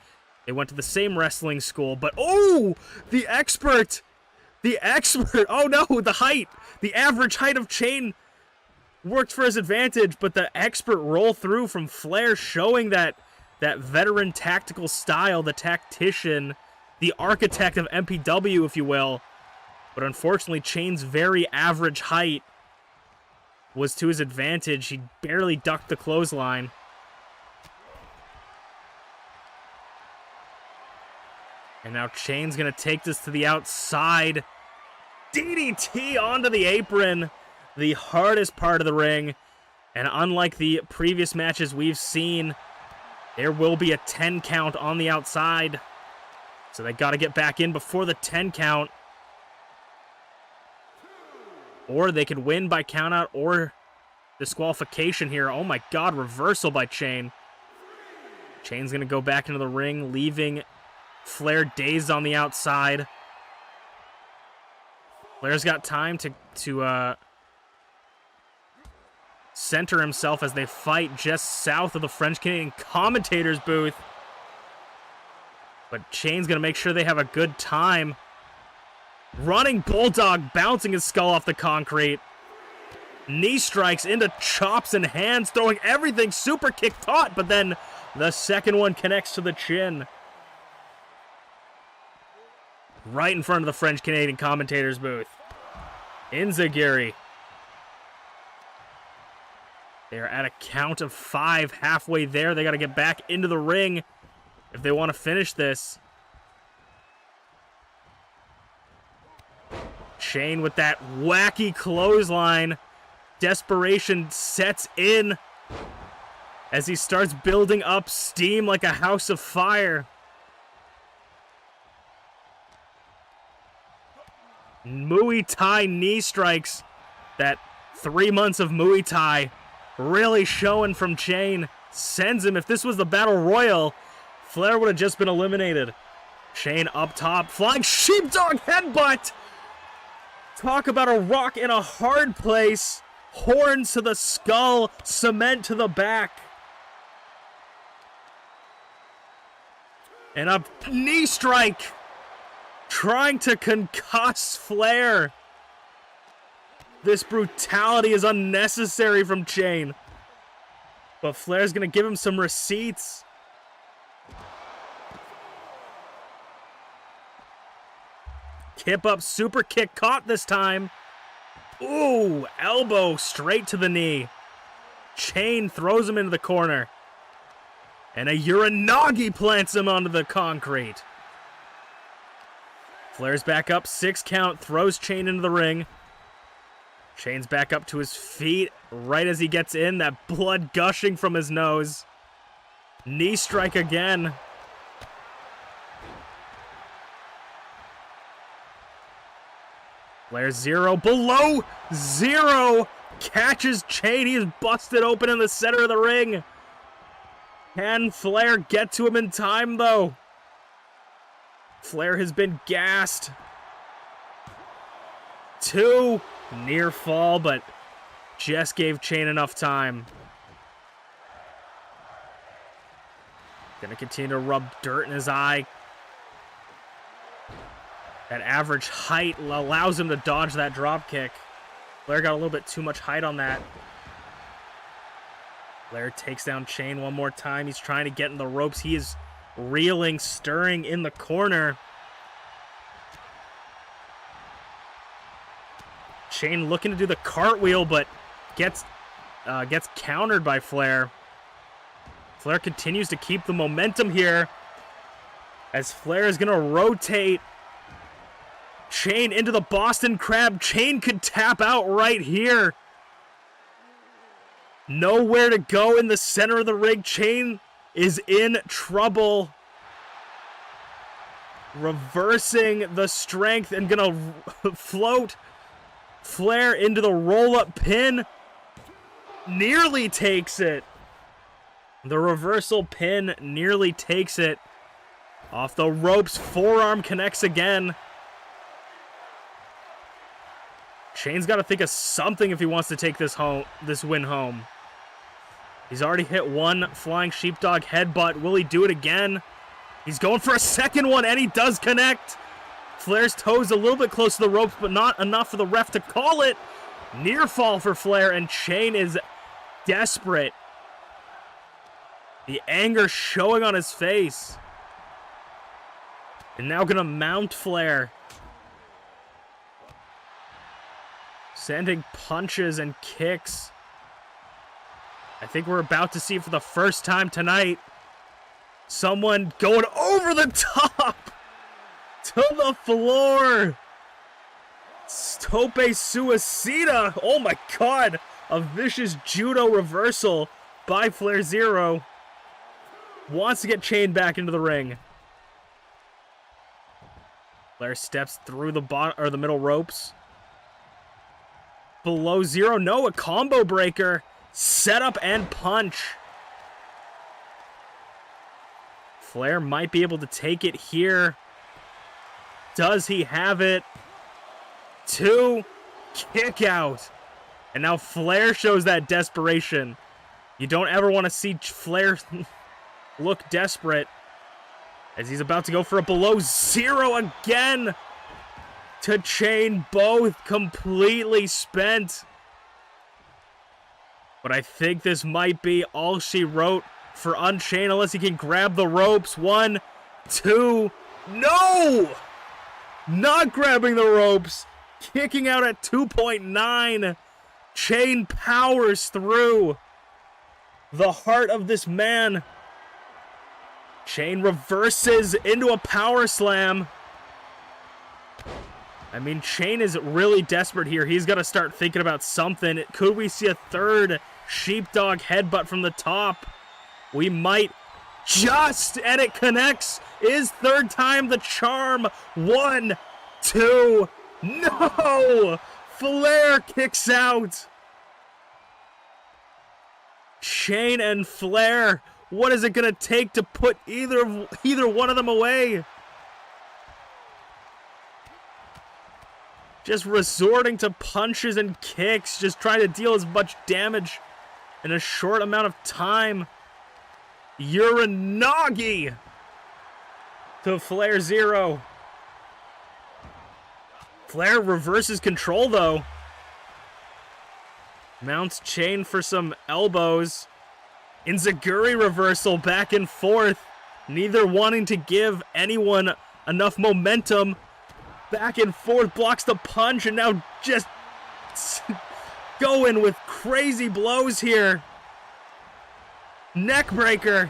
They went to the same wrestling school, but oh, the expert. Oh no, the height. The average height of Chain worked for his advantage, but the expert roll through from Flair, showing that veteran tactical style, the tactician, the architect of MPW, if you will. But unfortunately, Chain's very average height was to his advantage. He barely ducked the clothesline. And now Chain's going to take this to the outside. DDT onto the apron. The hardest part of the ring. And unlike the previous matches we've seen, there will be a 10 count on the outside. So they got to get back in before the 10 count. Or they could win by countout or disqualification here. Oh my god, reversal by Chain. Chain's going to go back into the ring, leaving Flair dazed on the outside. Flair's got time to center himself as they fight just south of the French-Canadian commentator's booth. But Chain's going to make sure they have a good time. Running Bulldog, bouncing his skull off the concrete. Knee strikes into chops and hands, throwing everything. Super kick caught, but then the second one connects to the chin. Right in front of the French-Canadian commentator's booth. Inzaguri. They are at a count of 5, halfway there. They got to get back into the ring if they want to finish this. Chain with that wacky clothesline. Desperation sets in as he starts building up steam like a house of fire. Muay Thai knee strikes. That 3 months of Muay Thai really showing from Chain. Sends him. If this was the Battle Royal, Flair would have just been eliminated. Chain up top. Flying sheepdog headbutt. Talk about a rock in a hard place. Horns to the skull. Cement to the back. And a knee strike. Trying to concuss Flair. This brutality is unnecessary from Chain. But Flair's going to give him some receipts. Kip up, super kick caught this time. Ooh, elbow straight to the knee. Chain throws him into the corner. And a Uranagi plants him onto the concrete. Flair's back up, 6 count, throws Chain into the ring. Chain's back up to his feet right as he gets in, that blood gushing from his nose. Knee strike again. Flair 0, below 0, catches Chain, he is busted open in the center of the ring. Can Flair get to him in time though? Flair has been gassed. 2, near fall, but just gave Chain enough time. Gonna continue to rub dirt in his eye. That average height allows him to dodge that drop kick. Flair got a little bit too much height on that. Flair takes down Chain one more time. He's trying to get in the ropes. He is reeling, stirring in the corner. Chain looking to do the cartwheel, but gets countered by Flair. Flair continues to keep the momentum here as Flair is going to rotate Chain into the Boston Crab. Chain could tap out right here. Nowhere to go in the center of the ring. Chain is in trouble. Reversing the strength and gonna float Flair into the roll-up pin. Nearly takes it. The reversal pin nearly takes it. Off the ropes, forearm connects again. Chain's got to think of something if he wants to take this win home. He's already hit one flying sheepdog headbutt. Will he do it again? He's going for a second one, and he does connect. Flair's toes a little bit close to the ropes, but not enough for the ref to call it. Near fall for Flair, and Shane is desperate. The anger showing on his face. And now gonna mount Flair. Sending punches and kicks. I think we're about to see for the first time tonight someone going over the top to the floor. Tope Suicida. Oh my god. A vicious judo reversal by Flair Zero. Wants to get Shane back into the ring. Flair steps through the bottom or the middle ropes. Below Zero. No, a combo breaker. Setup and punch. Flair might be able to take it here. Does he have it? 2. Kick out. And now Flair shows that desperation. You don't ever want to see Flair look desperate. As he's about to go for a below Zero again. To Shane, both completely spent. But I think this might be all she wrote for Unchained, unless he can grab the ropes. 1, 2, no! Not grabbing the ropes. Kicking out at 2.9. Shane powers through. The heart of this man. Shane reverses into a power slam. I mean, Shane is really desperate here. He's got to start thinking about something. Could we see a third sheepdog headbutt from the top? We might just, and it connects. Is third time the charm. 1, 2, no! Flair kicks out. Shane and Flair, what is it going to take to put either one of them away? Just resorting to punches and kicks, just trying to deal as much damage in a short amount of time. Uranagi to Flair Zero. Flair reverses control though. Mounts Shane for some elbows. Enziguri reversal back and forth. Neither wanting to give anyone enough momentum. Back and forth, blocks the punch, and now just going with crazy blows here. Neck breaker.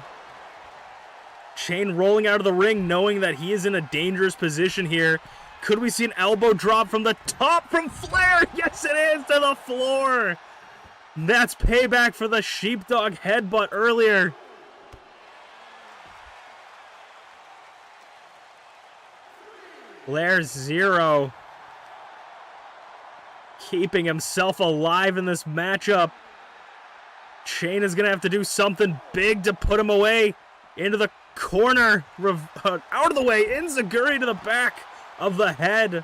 Shane rolling out of the ring, knowing that he is in a dangerous position here. Could we see an elbow drop from the top from Flair? Yes, it is, to the floor. That's payback for the sheepdog headbutt earlier. Flair Zero keeping himself alive in this matchup. Shane is going to have to do something big to put him away. Into the corner. Out of the way. Enziguri to the back of the head.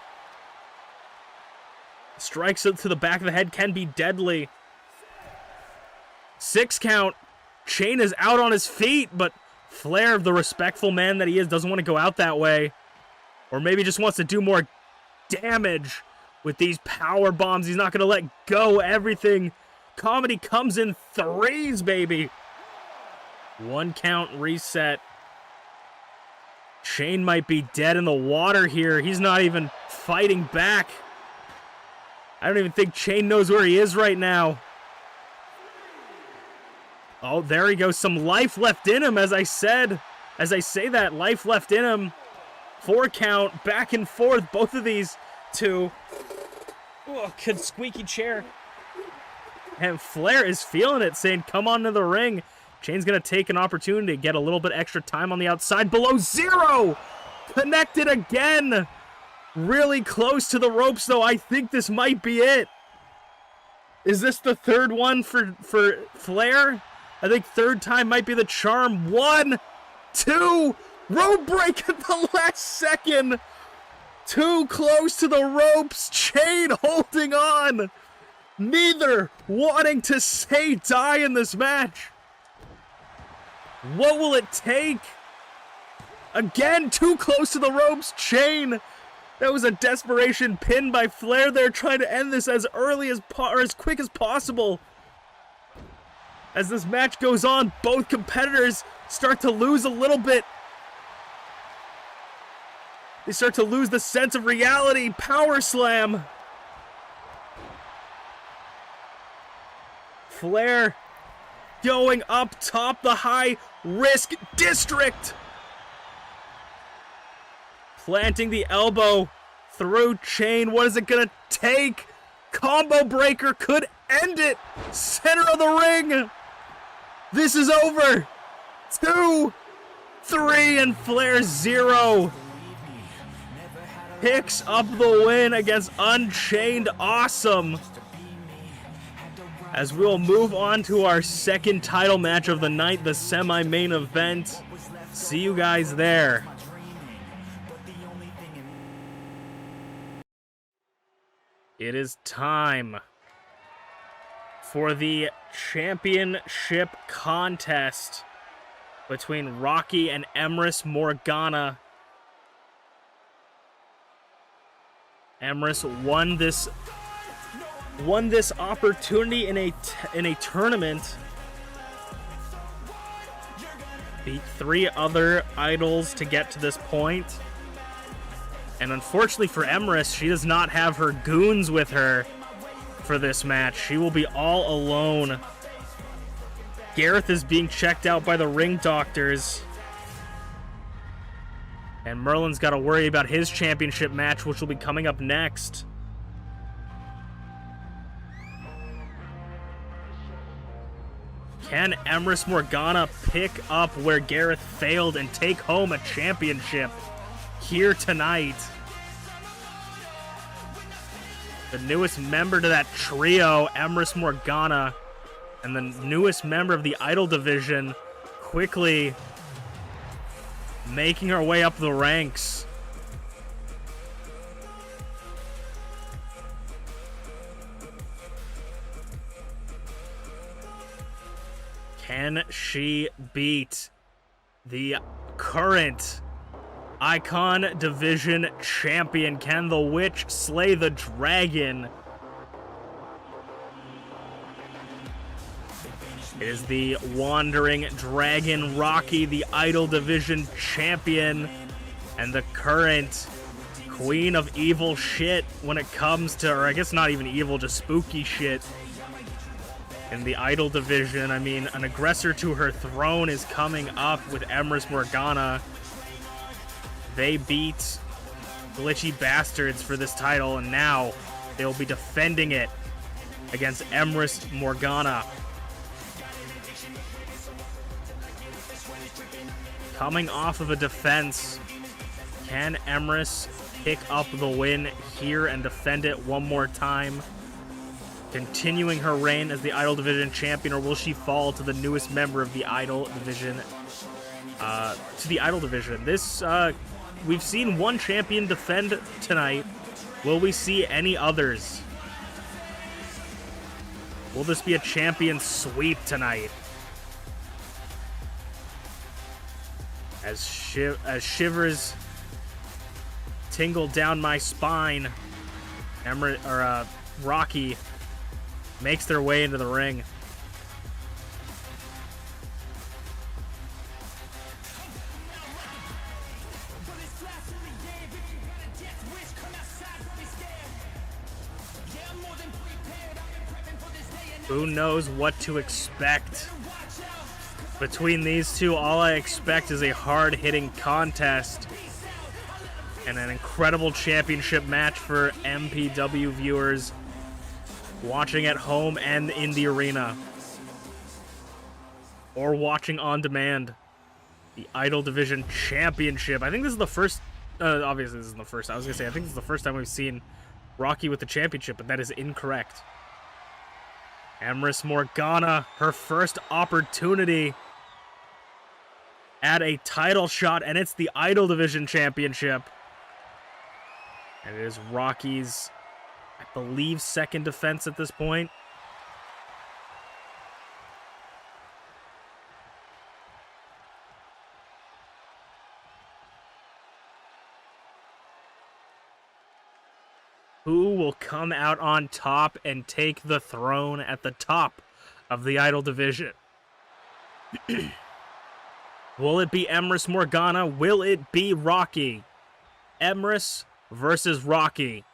Strikes to the back of the head can be deadly. 6 count. Shane is out on his feet, but Flair, the respectful man that he is, doesn't want to go out that way. Or maybe just wants to do more damage with these power bombs. He's not going to let go. Everything. Comedy comes in 3s, baby. 1 count reset. Shane might be dead in the water here. He's not even fighting back. I don't even think Shane knows where he is right now. Oh, there he goes. Some life left in him, as I said. As I say that, life left in him. 4 count, back and forth, both of these two. Oh, good squeaky chair. And Flair is feeling it, saying, come on to the ring. Shane's going to take an opportunity to get a little bit extra time on the outside. Below Zero! Connected again! Really close to the ropes, though. I think this might be it. Is this the third one for Flair? I think third time might be the charm. 1, 2... rope break at the last second. Too close to the ropes. Shane holding on. Neither wanting to say die in this match. What will it take? Again, too close to the ropes. Chain. That was a desperation pin by Flair there, trying to end this as early as or as quick as possible. As this match goes on, both competitors start to lose a little bit. They start to lose the sense of reality. Power slam. Flair going up top, the high risk district. Planting the elbow through Chain. What is it gonna take? Combo breaker could end it. Center of the ring. This is over. 2, 3, and Flair 0 picks up the win against UnchainedAwesome. As we'll move on to our second title match of the night, the semi-main event. See you guys there. It is time for the championship contest between Rocky and Emrys Morgana. Emrys won this opportunity in a tournament. Beat 3 other idols to get to this point. And unfortunately for Emrys, she does not have her goons with her for this match. She will be all alone. Gareth is being checked out by the ring doctors. And Merlin's got to worry about his championship match, which will be coming up next. Can Emrys Morgana pick up where Gareth failed and take home a championship here tonight? The newest member to that trio, Emrys Morgana, and the newest member of the Idol division, quickly making her way up the ranks. Can she beat the current Icon Division champion? Can the witch slay the dragon? It is the Wandering Dragon Rocky, the Idol Division champion, and the current queen of evil shit when it comes to, or I guess not even evil, just spooky shit. In the Idol Division, I mean, an aggressor to her throne is coming up with Emrys Morgana. They beat Glitchy Bastards for this title, and now they'll be defending it against Emrys Morgana. Coming off of a defense, can Emrys pick up the win here and defend it one more time? Continuing her reign as the Idol Division champion, or will she fall to the newest member of the Idol Division? This, we've seen one champion defend tonight. Will we see any others? Will this be a champion sweep tonight? As shivers tingle down my spine, Rocky makes their way into the ring. Who knows what to expect between these two? All I expect is a hard-hitting contest and an incredible championship match for MPW viewers watching at home and in the arena, or watching on demand. The Idol Division Championship. I think this is the first, obviously this isn't the first, I was gonna say I think this is the first time we've seen Rocky with the championship, but that is incorrect. Emrys Morgana, her first opportunity at a title shot, and it's the Idol Division Championship. And it is Rocky's, I believe, second defense at this point. Who will come out on top and take the throne at the top of the Idol division? Will it be Emrys Morgana? Will it be Rocky? Emrys versus Rocky.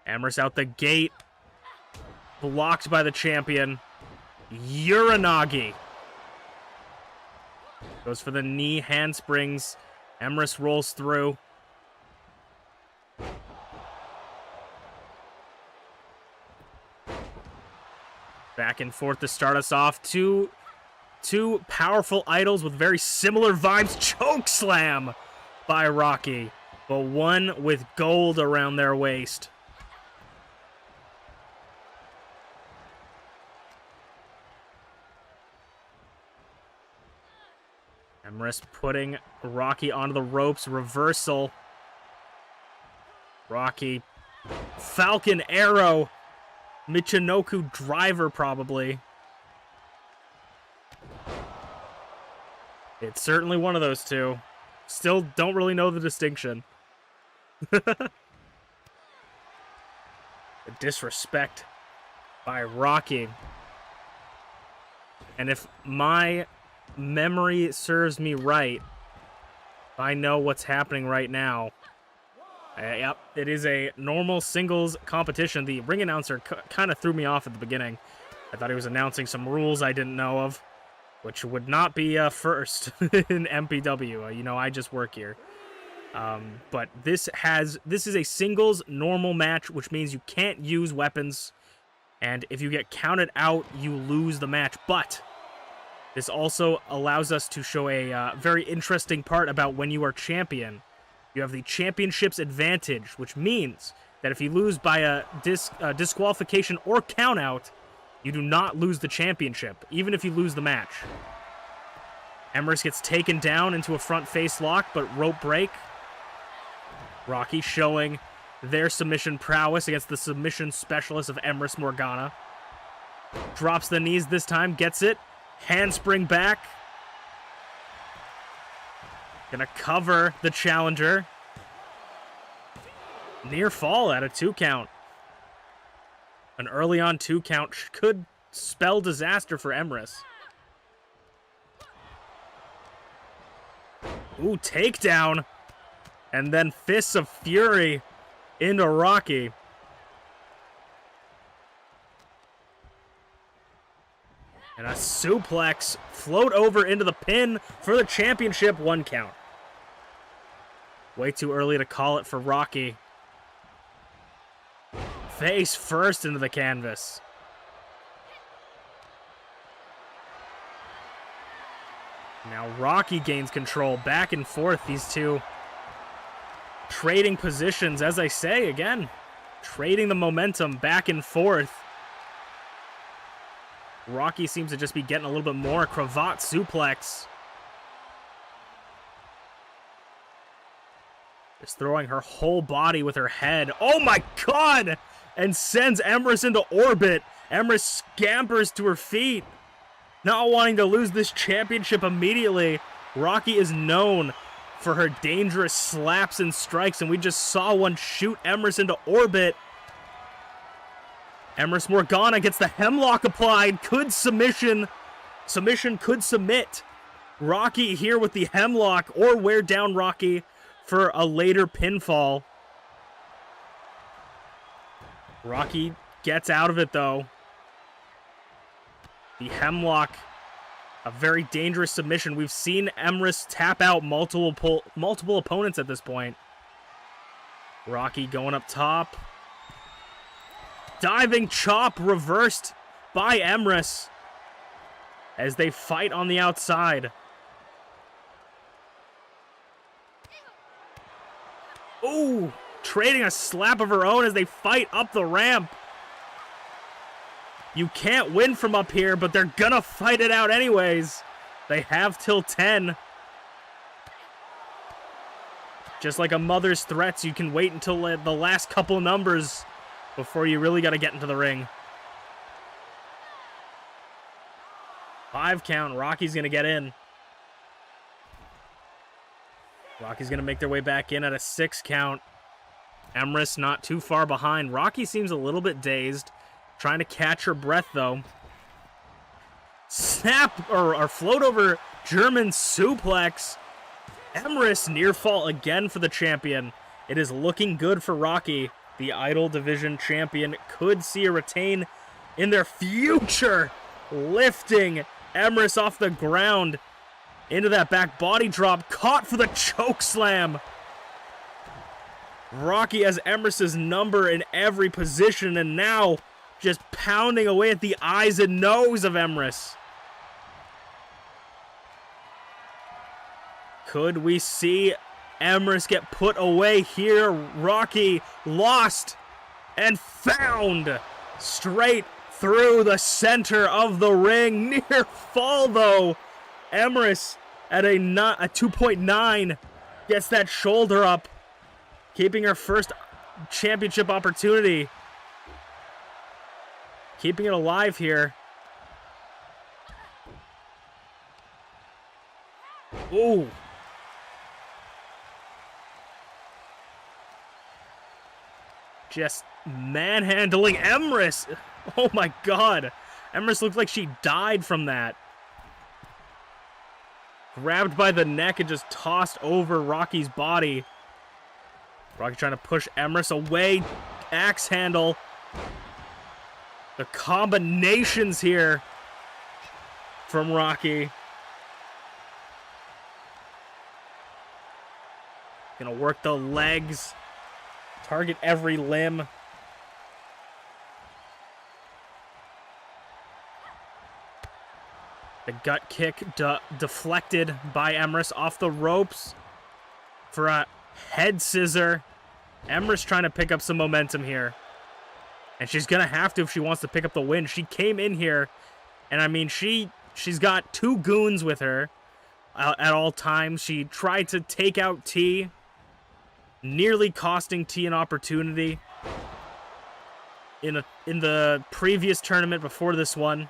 Emrys out the gate. Blocked by the champion. Uranagi. Goes for the knee handsprings. Emrys rolls through. Back and forth to start us off. Two powerful idols with very similar vibes. Choke slam by Rocky, but one with gold around their waist. Emrys putting Rocky onto the ropes. Reversal. Rocky. Falcon arrow. Michinoku driver, probably. It's certainly one of those two. Still don't really know the distinction. The disrespect by Rocky. And if my memory serves me right, I know what's happening right now. Yep, it is a normal singles competition. The ring announcer kind of threw me off at the beginning. I thought he was announcing some rules I didn't know of, which would not be first in MPW. You know, I just work here. But this is a singles normal match, which means you can't use weapons, and if you get counted out, you lose the match. But this also allows us to show a very interesting part about when you are champion. You have the championship's advantage, which means that if you lose by a disqualification or countout, you do not lose the championship, even if you lose the match. Emrys gets taken down into a front face lock, but rope break. Rocky showing their submission prowess against the submission specialist of Emrys Morgana. Drops the knees this time, gets it. Handspring back. Gonna cover the challenger. Near fall at a 2 count. An early on 2 count could spell disaster for Emrys. Ooh, takedown. And then Fists of Fury into Rocky. And a suplex, float over into the pin for the championship, 1 count. Way too early to call it for Rocky. Face first into the canvas. Now Rocky gains control, back and forth, these two trading positions, as I say, again, trading the momentum back and forth. Rocky seems to just be getting a little bit more. Cravat suplex. Just throwing her whole body with her head. Oh my god! And sends Emrys into orbit. Emrys scampers to her feet. Not wanting to lose this championship immediately. Rocky is known for her dangerous slaps and strikes, and we just saw one shoot Emrys into orbit. Emrys Morgana gets the hemlock applied. Could submission could submit Rocky here with the hemlock, or wear down Rocky for a later pinfall. Rocky gets out of it, though. The hemlock, a very dangerous submission. We've seen Emrys tap out multiple opponents at this point. Rocky going up top. Diving chop reversed by Emrys as they fight on the outside. Ooh, trading a slap of her own as they fight up the ramp. You can't win from up here, but they're gonna fight it out anyways. They have till 10. Just like a mother's threats, you can wait until the last couple numbers before you really got to get into the ring. 5 count. Rocky's going to get in. Rocky's going to make their way back in at a 6 count. Emrys not too far behind. Rocky seems a little bit dazed. Trying to catch her breath, though. Snap, or float over German suplex. Emrys near fall again for the champion. It is looking good for Rocky. The Idol Division champion could see a retain in their future. Lifting Emrys off the ground into that back body drop. Caught for the choke slam. Rocky has Emrys' number in every position, and now just pounding away at the eyes and nose of Emrys. Could we see Emrys get put away here? Rocky lost and found straight through the center of the ring. Near fall, though. Emrys at a 2.9 gets that shoulder up, keeping her first championship opportunity. Keeping it alive here. Ooh. Just manhandling Emrys. Oh my god. Emrys looked like she died from that. Grabbed by the neck and just tossed over Rocky's body. Rocky trying to push Emrys away. Axe handle. The combinations here from Rocky. Gonna work the legs. Target every limb. The gut kick deflected by Emrys off the ropes for a head scissor. Emrys trying to pick up some momentum here. And she's going to have to if she wants to pick up the win. She came in here, and I mean, she's got 2 goons with her at all times. She tried to take out T, nearly costing T an opportunity in the previous tournament before this one.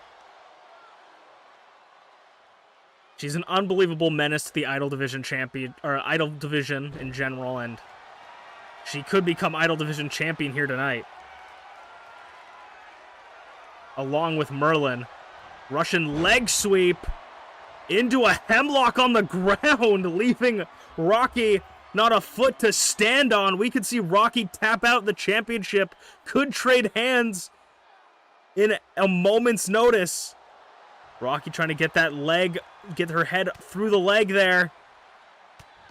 She's an unbelievable menace to the Idol Division champion, or Idol Division in general, and she could become Idol Division champion here tonight. Along with Merlin. Russian leg sweep into a hemlock on the ground, leaving Rocky not a foot to stand on. We could see Rocky tap out the championship. Could trade hands in a moment's notice. Rocky trying to get that leg, get her head through the leg there.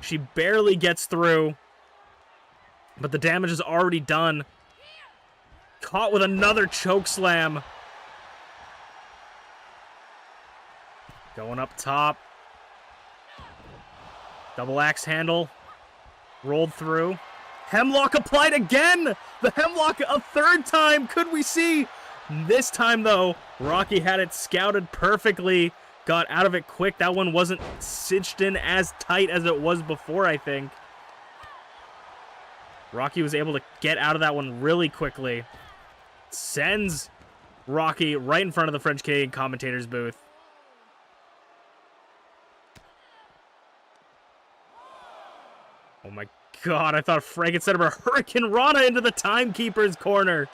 She barely gets through, but the damage is already done. Caught with another choke slam. Going up top. Double axe handle. Rolled through. Hemlock applied again! The hemlock a 3rd time! Could we see? This time, though, Rocky had it scouted perfectly. Got out of it quick. That one wasn't cinched in as tight as it was before, I think. Rocky was able to get out of that one really quickly. Sends Rocky right in front of the French-Canadian commentator's booth. Oh my god, I thought Frank had set up a Hurricane Rana into the timekeeper's corner.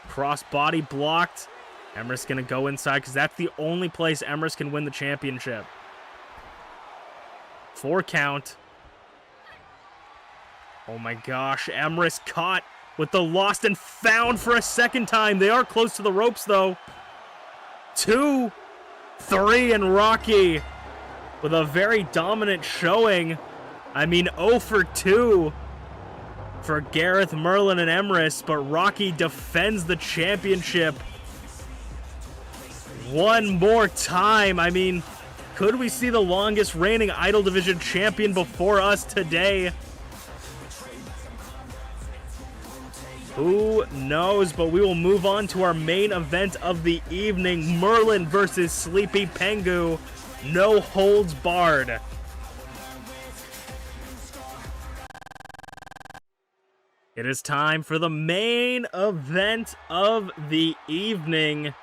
Cross body blocked. Emrys gonna go inside because that's the only place Emrys can win the championship. 4 count. Oh my gosh, Emrys caught with the lost and found for a 2nd time. They are close to the ropes though. 2, 3, and Rocky with a very dominant showing. I mean, 0 for 2 for Gareth, Merlin, and Emrys, but Rocky defends the championship one more time. I mean, could we see the longest reigning Idol Division champion before us today? Who knows, but we will move on to our main event of the evening. Merlin versus Sleepy Pengu. No holds barred. It is time for the main event of the evening.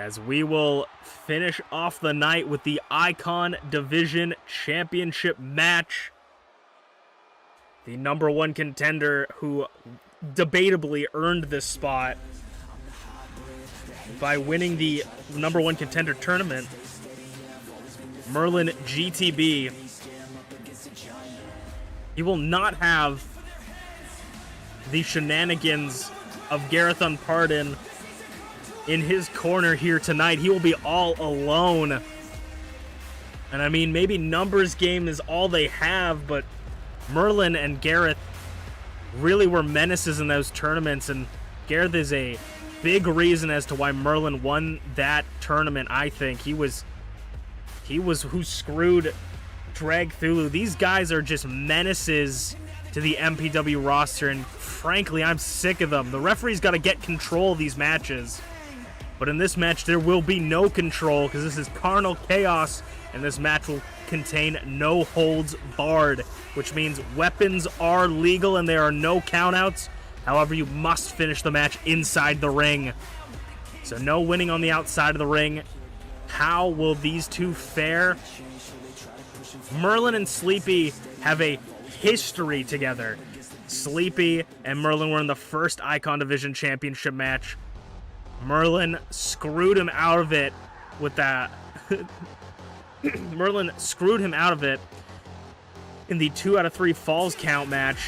as we will finish off the night with the Icon Division Championship match. The #1 contender who debatably earned this spot by winning the #1 contender tournament, Merlin GTB. He will not have the shenanigans of Gareth Unpardon in his corner here tonight. He will be all alone. And I mean, maybe numbers game is all they have, but Merlin and Gareth really were menaces in those tournaments, and Gareth is a big reason as to why Merlin won that tournament. I think he was who screwed Drag Thulu. These guys are just menaces to the MPW roster, and frankly, I'm sick of them. The referee's got to get control of these matches. But in this match, there will be no control because this is Carnal Chaos, and this match will contain no holds barred, which means weapons are legal and there are no countouts. However, you must finish the match inside the ring. So no winning on the outside of the ring. How will these two fare? Merlin and Sleepy have a history together. Sleepy and Merlin were in the first Icon Division Championship match. Merlin screwed him out of it with that. Merlin screwed him out of it in the 2 out of 3 falls count match.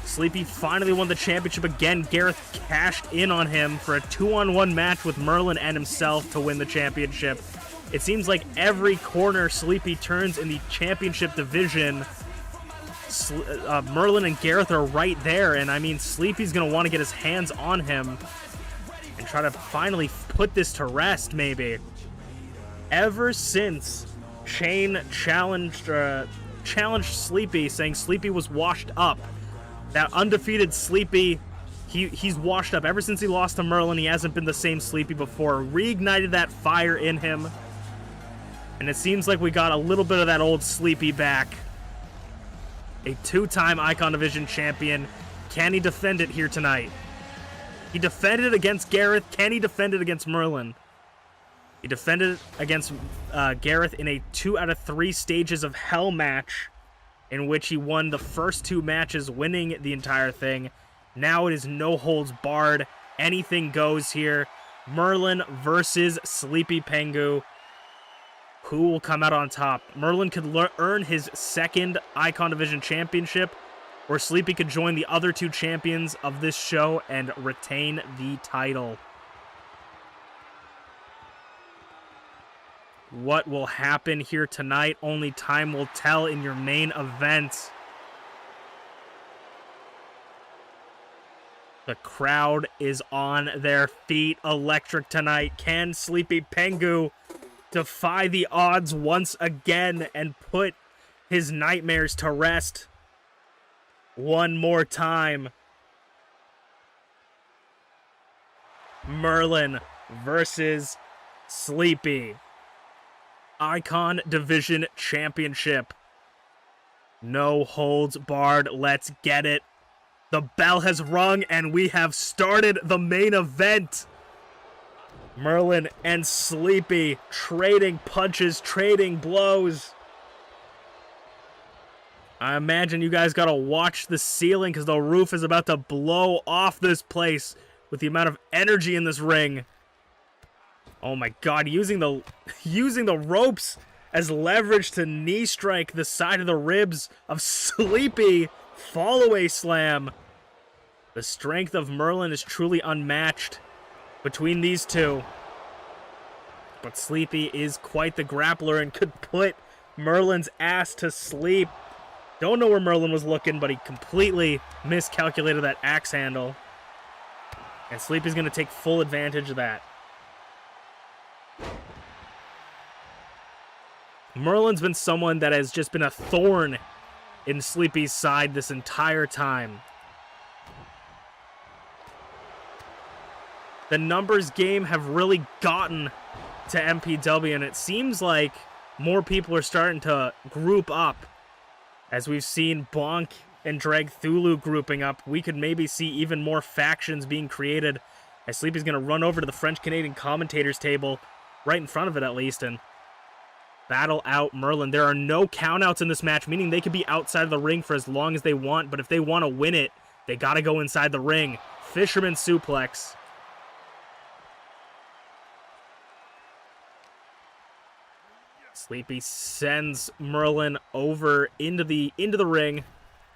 Sleepy finally won the championship again. Gareth cashed in on him for a 2-on-1 match with Merlin and himself to win the championship. It seems like every corner Sleepy turns in the championship division, Merlin and Gareth are right there, and I mean, Sleepy's going to want to get his hands on him and try to finally put this to rest, maybe. Ever since Shane challenged Sleepy, saying Sleepy was washed up, that undefeated Sleepy, he's washed up. Ever since he lost to Merlin, he hasn't been the same Sleepy before. Reignited that fire in him, and it seems like we got a little bit of that old Sleepy back. A 2-time Icon Division champion. Can he defend it here tonight? He defended it against Gareth. Can he defend it against Merlin? He defended it against Gareth in a 2 out of 3 stages of hell match, in which he won the first 2 matches, winning the entire thing. Now it is no holds barred. Anything goes here. Merlin versus Sleepy Pengu. Who will come out on top? Merlin could earn his 2nd Icon Division championship, or Sleepy could join the other 2 champions of this show and retain the title. What will happen here tonight? Only time will tell in your main event. The crowd is on their feet. Electric tonight. Can Sleepy Pengu defy the odds once again and put his nightmares to rest one more time? Merlin versus Sleepy. Icon Division Championship. No holds barred. Let's get it. The bell has rung and we have started the main event. Merlin and Sleepy trading punches, trading blows. I imagine you guys gotta watch the ceiling because the roof is about to blow off this place with the amount of energy in this ring. Oh my god, using the ropes as leverage to knee strike the side of the ribs of Sleepy. Fall away slam. The strength of Merlin is truly unmatched between these two. But Sleepy is quite the grappler and could put Merlin's ass to sleep. Don't know where Merlin was looking, but he completely miscalculated that axe handle. And Sleepy's going to take full advantage of that. Merlin's been someone that has just been a thorn in Sleepy's side this entire time. The numbers game have really gotten to MPW, and it seems like more people are starting to group up. As we've seen Bonk and Drag Thulu grouping up, we could maybe see even more factions being created As Sleepy's going to run over to the French-Canadian commentators table, right in front of it at least, and battle out Merlin. There are no countouts in this match, meaning they could be outside of the ring for as long as they want, but if they want to win it, they got to go inside the ring. Fisherman suplex. Sleepy sends Merlin over into the ring.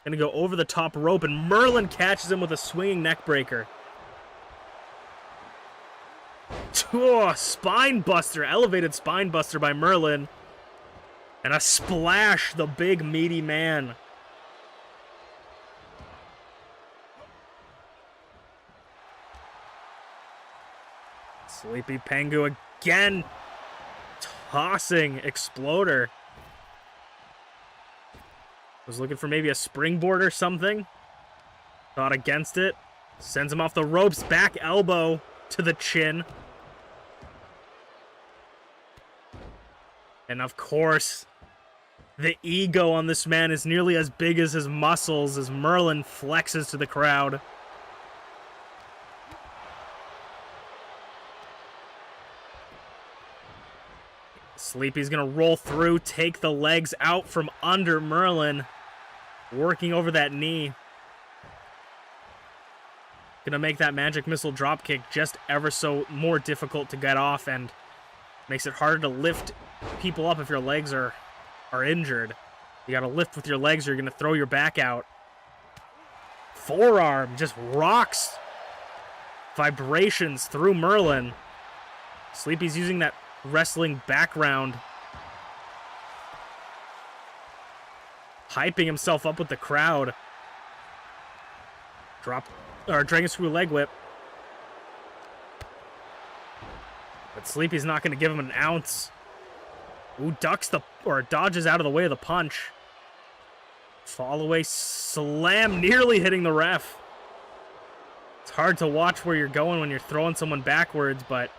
Gonna go over the top rope, and Merlin catches him with a swinging neck breaker. Oh, spine buster, elevated spine buster by Merlin. And a splash, the big meaty man. Sleepy Pengu again, tossing Exploder. Was looking for maybe a springboard or something. Thought against it. Sends him off the ropes, back elbow to the chin. And of course, the ego on this man is nearly as big as his muscles as Merlin flexes to the crowd. Sleepy's gonna roll through, take the legs out from under Merlin, working over that knee. Gonna make that magic missile dropkick just ever so more difficult to get off, and makes it harder to lift people up if your legs are injured. You gotta lift with your legs or you're gonna throw your back out. Forearm just rocks vibrations through Merlin. Sleepy's using that wrestling background, hyping himself up with the crowd. Dragon Screw leg whip. But Sleepy's not going to give him an ounce. Ooh, dodges out of the way of the punch. Fall away slam, nearly hitting the ref. It's hard to watch where you're going when you're throwing someone backwards, but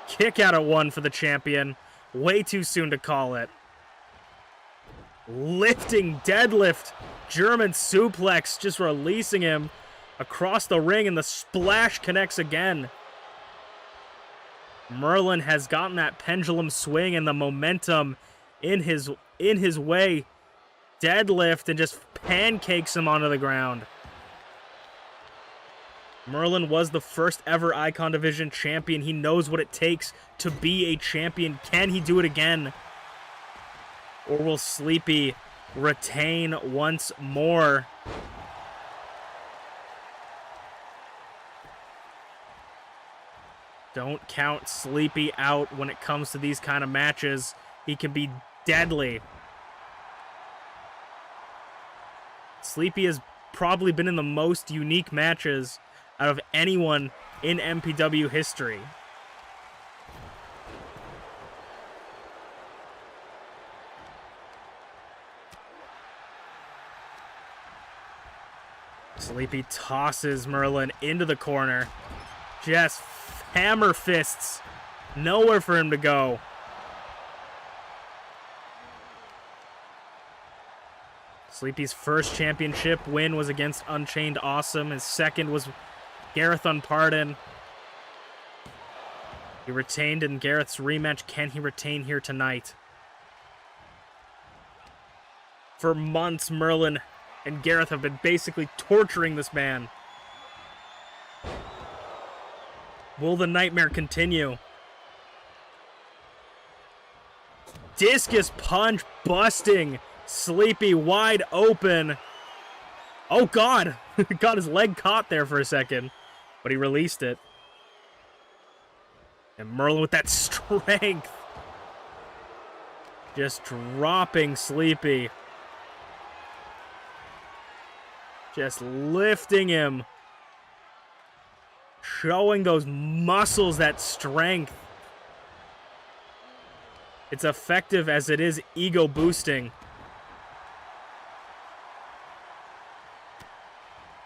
kick out at one for the champion. Way too soon to call it. Lifting deadlift. German suplex, just releasing him across the ring, and the splash connects again. Merlin has gotten that pendulum swing and the momentum in his way. Deadlift and just pancakes him onto the ground. Merlin was the first ever Icon Division champion. He knows what it takes to be a champion. Can he do it again? Or will Sleepy retain once more? Don't count Sleepy out when it comes to these kind of matches. He can be deadly. Sleepy has probably been in the most unique matches out of anyone in MPW history. Sleepy tosses Merlin into the corner. Just hammer fists. Nowhere for him to go. Sleepy's first championship win was against UnchainedAwesome. His second was Gareth Unpardon. He retained in Gareth's rematch. Can he retain here tonight? For months, Merlin and Gareth have been basically torturing this man. Will the nightmare continue? Discus punch busting. Sleepy wide open. Oh, God. Got his leg caught there for a second, but he released it. And Merlin with that strength. Just dropping Sleepy. Just lifting him. Showing those muscles, that strength. It's effective as it is ego boosting.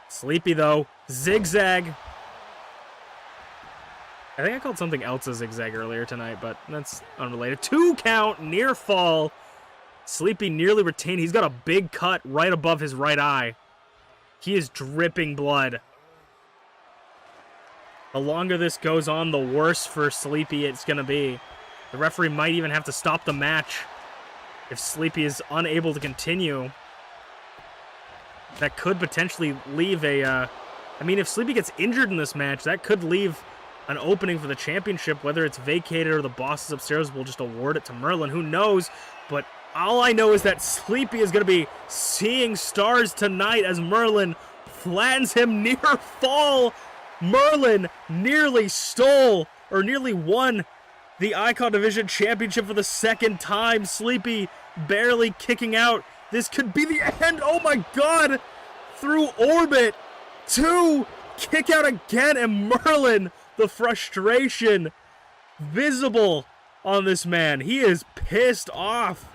Sleepy, though. Zigzag. I think I called something else a zigzag earlier tonight, but that's unrelated. 2 count, near fall. Sleepy nearly retained. He's got a big cut right above his right eye. He is dripping blood. The longer this goes on, the worse for Sleepy it's going to be. The referee might even have to stop the match if Sleepy is unable to continue. That could potentially leave a... I mean, if Sleepy gets injured in this match, that could leave an opening for the championship. Whether it's vacated or the bosses upstairs will just award it to Merlin. Who knows? But all I know is that Sleepy is going to be seeing stars tonight as Merlin flattens him near fall. Merlin nearly stole, or nearly won, the Icon Division Championship for the second time. Sleepy barely kicking out. This could be the end. Oh my god! Through orbit. 2. Kick out again, and Merlin, the frustration visible on this man. He is pissed off.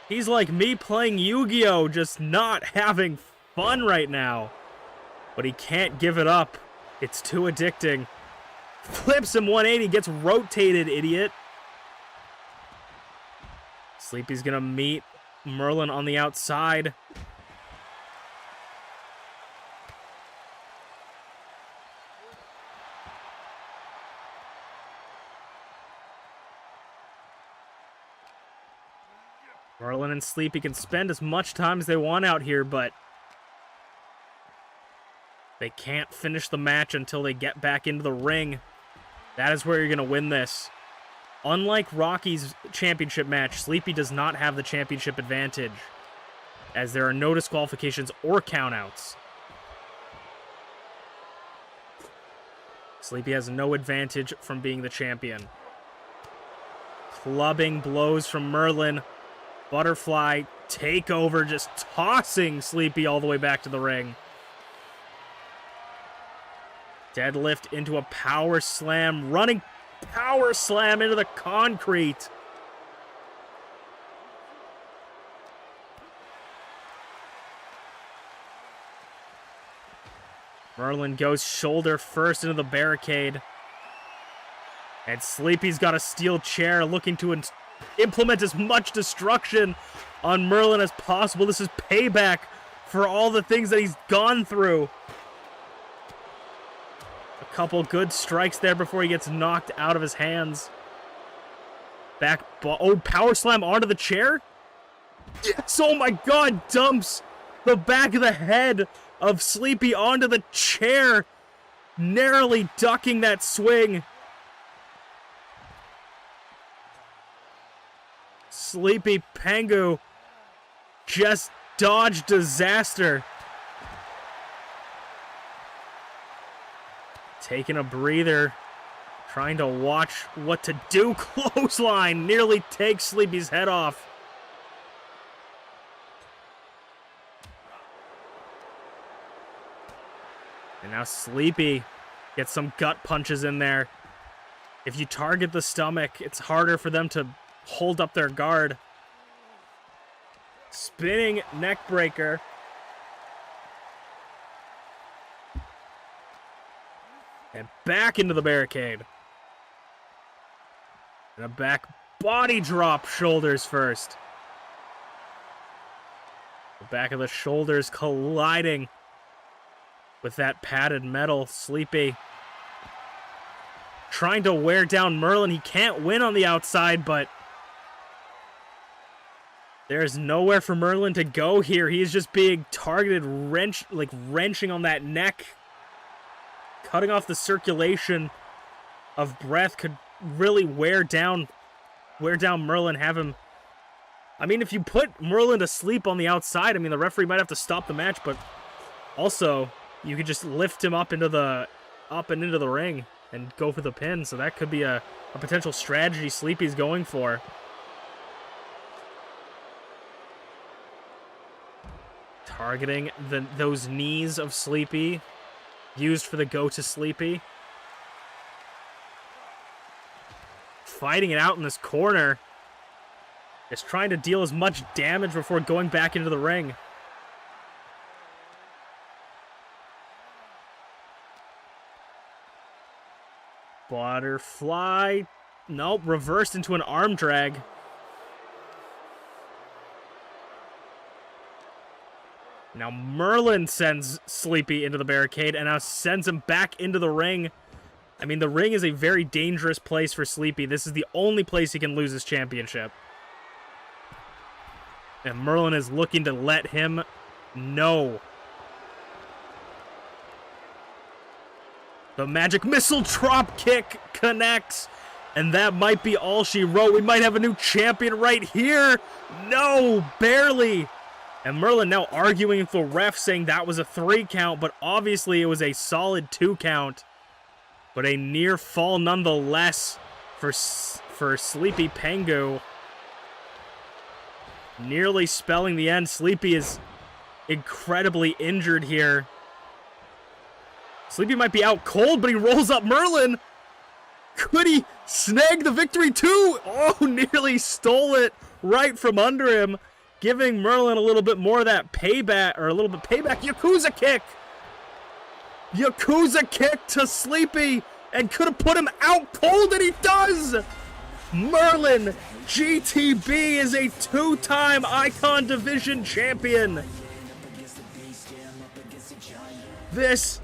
He's like me playing Yu-Gi-Oh! Just not having fun right now. But he can't give it up. It's too addicting. Flips him 180, gets rotated, idiot. Sleepy's gonna meet Merlin on the outside. Merlin and Sleepy can spend as much time as they want out here, but they can't finish the match until they get back into the ring. That is where you're going to win this. Unlike Rocky's championship match, Sleepy does not have the championship advantage, as there are no disqualifications or countouts. Sleepy has no advantage from being the champion. Clubbing blows from Merlin. Butterfly takeover, just tossing Sleepy all the way back to the ring. Deadlift into a power slam, running power slam into the concrete. Merlin goes shoulder first into the barricade. And Sleepy's got a steel chair looking to implement as much destruction on Merlin as possible. This is payback for all the things that he's gone through. A couple good strikes there before he gets knocked out of his hands. Power slam onto the chair? Yes, oh my god, dumps the back of the head of Sleepy onto the chair, narrowly ducking that swing. Sleepy Pengu just dodged disaster. Taking a breather, trying to watch what to do. Clothesline nearly takes Sleepy's head off. And now Sleepy gets some gut punches in there. If you target the stomach, it's harder for them to hold up their guard. Spinning neck breaker. And back into the barricade. And a back body drop, shoulders first. The back of the shoulders colliding with that padded metal. Sleepy trying to wear down Merlin. He can't win on the outside, but there's nowhere for Merlin to go here. He's just being targeted, wrenching on that neck. Cutting off the circulation of breath could really wear down Merlin, have him... I mean, if you put Merlin to sleep on the outside, I mean, the referee might have to stop the match, but also you could just lift him up and into the ring and go for the pin. So that could be a potential strategy Sleepy's going for. Targeting those knees of Sleepy, used for the go to Sleepy. Fighting it out in this corner. Just trying to deal as much damage before going back into the ring. Butterfly. Nope, reversed into an arm drag. Now Merlin sends Sleepy into the barricade and now sends him back into the ring. I mean, the ring is a very dangerous place for Sleepy. This is the only place he can lose his championship. And Merlin is looking to let him know. The magic missile drop kick connects. And that might be all she wrote. We might have a new champion right here. No, barely. And Merlin now arguing with the ref, saying that was a 3 count, but obviously it was a solid 2 count. But a near fall nonetheless for Sleepy Pengu. Nearly spelling the end. Sleepy is incredibly injured here. Sleepy might be out cold, but he rolls up Merlin. Could he snag the victory too? Oh, nearly stole it right from under him, giving Merlin a little bit more of that payback, or a little bit payback. Yakuza kick! Yakuza kick to Sleepy, and could have put him out cold, and he does! Merlin, GTB, is a 2-time Icon Division champion. This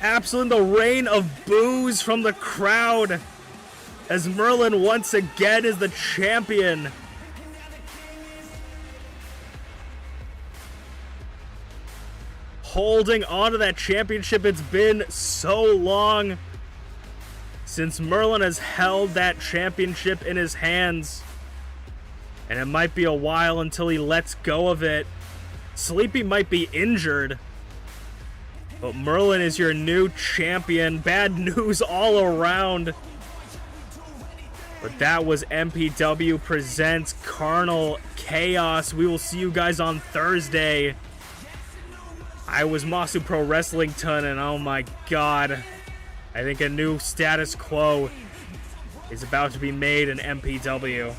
absolute the rain of boos from the crowd as Merlin once again is the champion. Holding on to that championship. It's been so long since Merlin has held that championship in his hands. And it might be a while until he lets go of it. Sleepy might be injured. But Merlin is your new champion. Bad news all around. But that was MPW Presents Carnal Chaos. We will see you guys on Thursday. I was Masu Pro Wrestlington, and oh my god. I think a new status quo is about to be made in MPW.